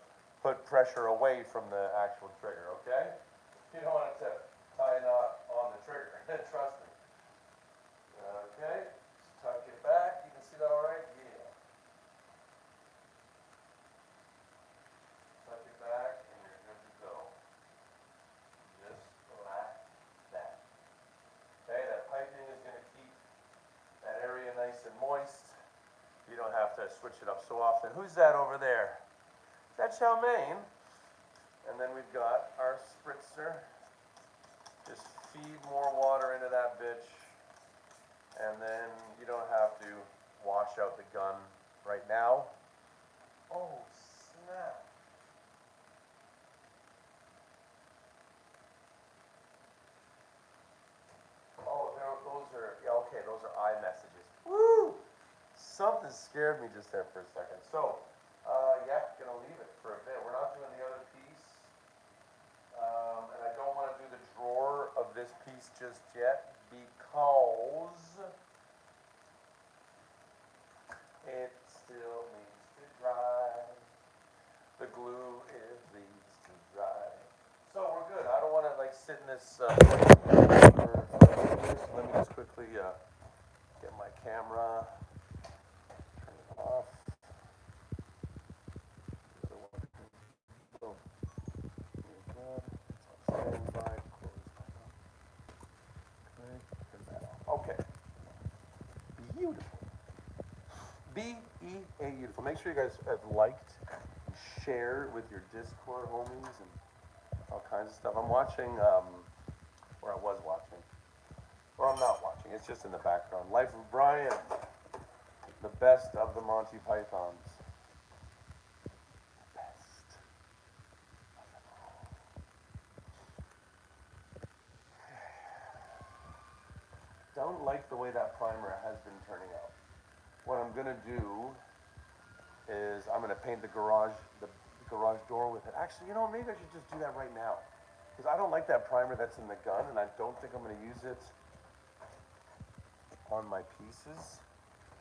put pressure away from the actual trigger, okay? You don't want it to tie a knot on the trigger, trust me. Okay, just tuck it back. You can see that all right? Yeah. Tuck it back and you're good to go. Just like that. Okay, that piping is going to keep that area nice and moist. You don't have to switch it up so often. Who's that over there? Is that chow mein? And then we've got our spritzer. Just feed more water into that bitch. And then you don't have to wash out the gun right now. Oh, snap. Oh, those are, yeah, okay, those are iMessages. Woo! Something scared me just there for a second. So, yeah, gonna leave it for a bit. We're not doing the other piece. And I don't want to do the drawer of this piece just yet because it still needs to dry. The glue needs to dry. So we're good. I don't want to like sit in this for let me just quickly get my camera, turn it off. Okay. Beautiful. B-E-A beautiful. Make sure you guys have liked and shared with your Discord homies and all kinds of stuff. I'm watching, or I was watching, or I'm not watching. It's just in the background. Life of Brian, the best of the Monty Pythons. Best. Don't like the way that primer has been turning out. What I'm gonna do is I'm gonna paint the garage door with it. Actually, you know, maybe I should just do that right now. Because I don't like that primer that's in the gun, and I don't think I'm gonna use it on my pieces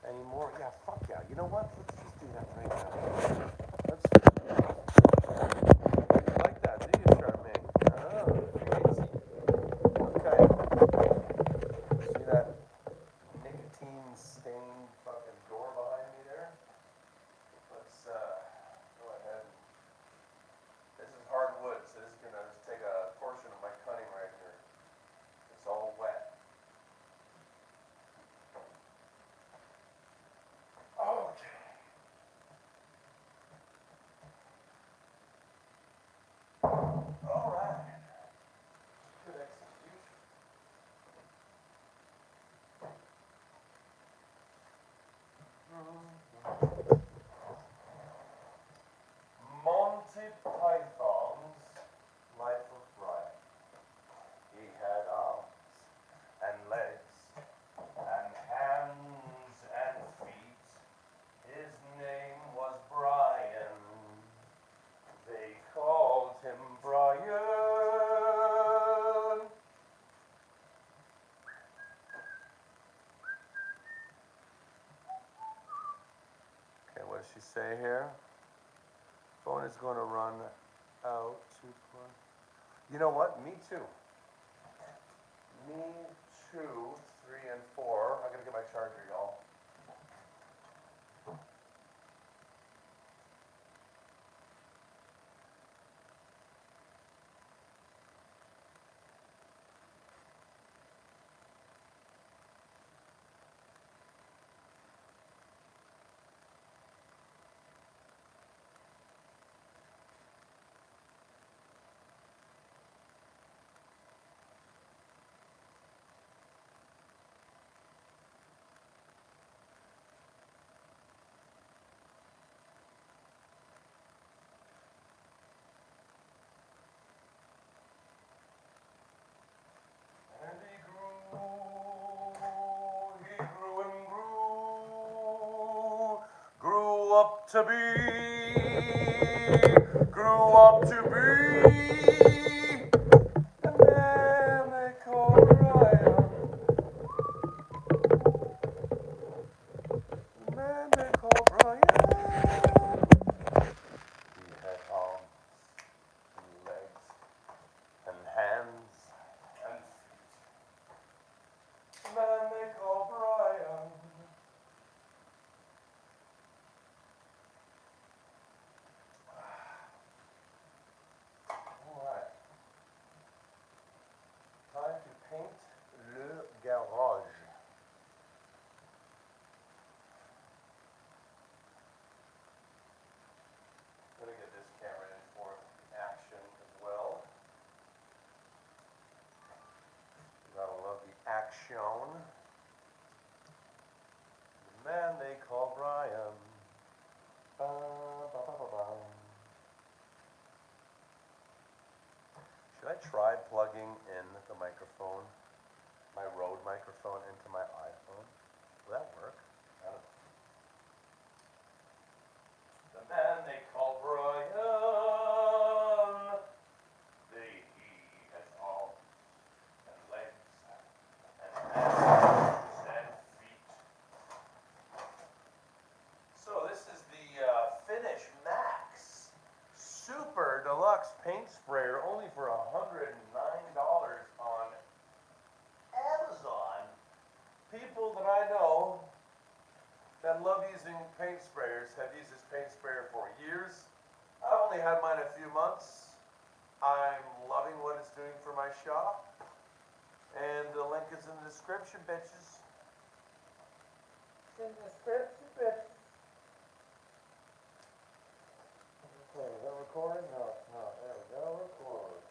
anymore. Yeah, fuck yeah. You know what? Let's just do that right now. Let's. You like that, do you, Charmaine? Oh, crazy. Okay. See that nicotine stained fucking door behind me there? Let's go ahead. This is hardwood, so this is gonna just take a portion of my cutting right here. It's all wet. Okay. say here? Phone is going to run out. You know what? Me too. Me too. 3 and 4. I gotta get my charger, y'all. And he grew and grew up to be the man they call Ryan. The man they call Brian. He had arms and legs and hands and feet. The man they call Brian. All right. Time to paint le garage. Gonna get this camera in for action as well. Gotta love the action. The man they call Brian. Ba, ba, ba, ba, ba. Should I try plugging in the microphone, my Rode microphone, into my iPhone? Will that work? I don't know. The man they call Brian. He has arms and legs and hands and feet. So this is the Finish Max Super Deluxe Paint Sprayer, only for $109 on Amazon. People that I know that love using paint sprayers have used this paint sprayer for years. I've only had mine a few months. I'm loving what it's doing for my shop. And the link is in the description, bitches. In the description, bitch. Okay, is that recording? No, there we go, record.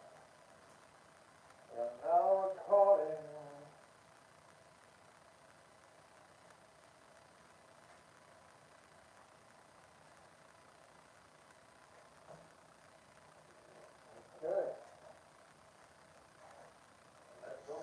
And now recording. Okay. Let's go.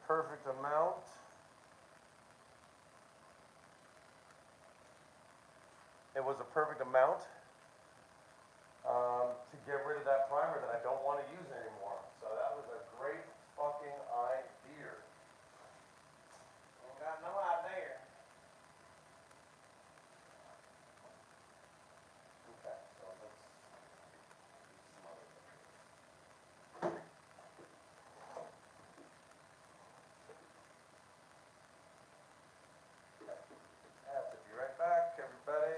perfect amount. It was a perfect amount to get rid of that primer that I don't want to use anymore. So that was a great fucking idea. Ain't got no idea. Okay, so let's do some other things. Have to be right back, everybody.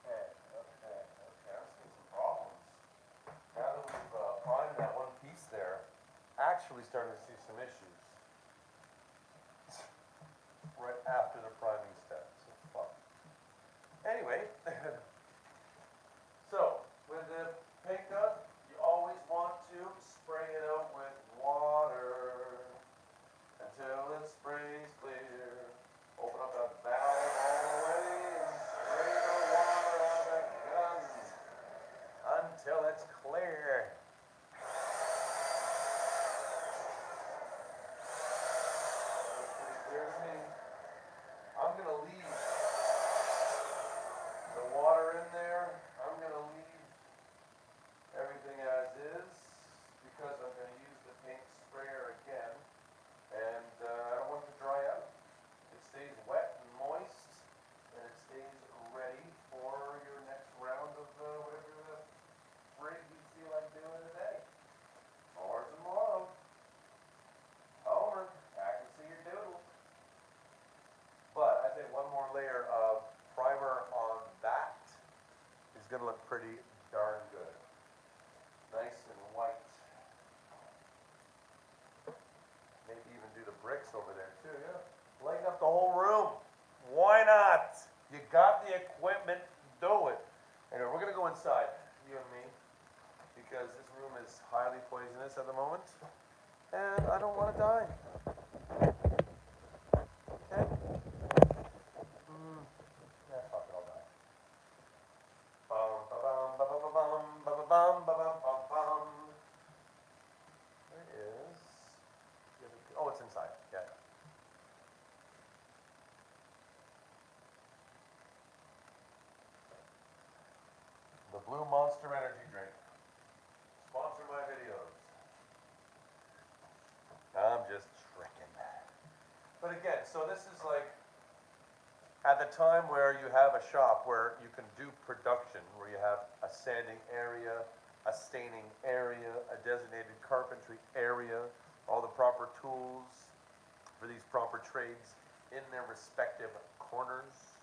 Okay, I'm seeing some problems. Now that we've primed that one piece there, actually starting to see some issues. Right after the priming step, so fuck. Anyway, so with the paint gun, you always want to spray it out with water until it sprays clear. Open up that valve all the way and spray the water out of that gun until it's clear. Looks pretty clear to me. I'm gonna leave the water in there. I'm gonna leave everything as is because I'm gonna use the paint sprayer again. And I don't want it to dry out. It stays wet and moist, and it stays ready for your next round of whatever the frig you feel like doing today. Ours and love. Homer, I can see your doodle. But I think one more layer of primer on that is gonna look pretty darn good. Nice and white. Maybe even do the bricks over there too, yeah. Lighten up the whole room. Why not? You got the equipment, do it. Anyway, we're gonna go inside, you and me, because this room is highly poisonous at the moment, and I don't wanna die. it's inside, yeah. The Blue Monster energy drink. Sponsor my videos. I'm just tricking. But again, so this is like, at the time where you have a shop where you can do production, where you have a sanding area, a staining area, a designated carpentry area, all the proper tools for these proper trades in their respective corners.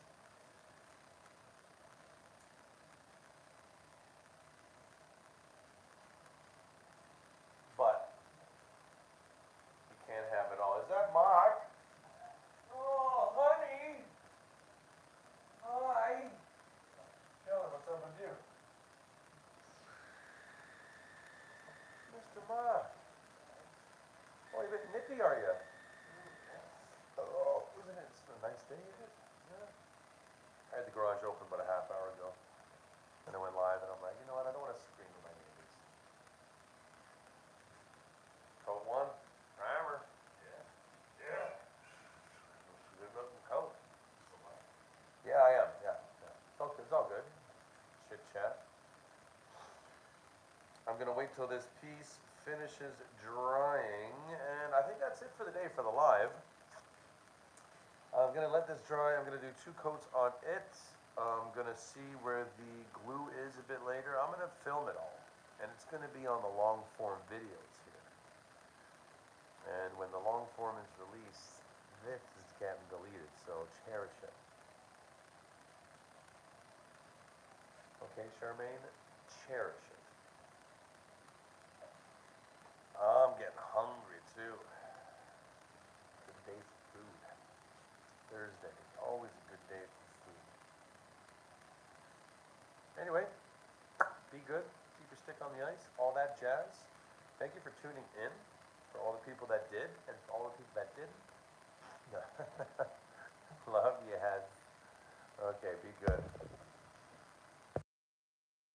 But you can't have it all. Is that Mark? Oh, honey. Hi. Shelley, what's up with you? Mr. Mark. Oh, you a bit nippy, are you? Oh, isn't it? It's a nice day, isn't it? Yeah. I had the garage open about a half hour ago. And I went live and I'm like, you know what, I don't want to scream at my neighbors. Coat one, primer. Yeah. Yeah. Good looking coat. Yeah, I am, yeah. It's all good. Chit chat. I'm gonna wait till this piece finishes drying, and I think that's it for the day for the live. I'm gonna let this dry. I'm gonna do 2 coats on it. I'm gonna see where the glue is a bit later. I'm gonna film it all, and it's gonna be on the long form videos here. And when the long form is released, this is getting deleted, so cherish it. Okay, Charmaine, cherish it. I'm getting hungry too. Good day for food. Thursday, always a good day for food. Anyway, be good, keep your stick on the ice, all that jazz. Thank you for tuning in, for all the people that did, and for all the people that didn't. Love you, heads. Okay, be good.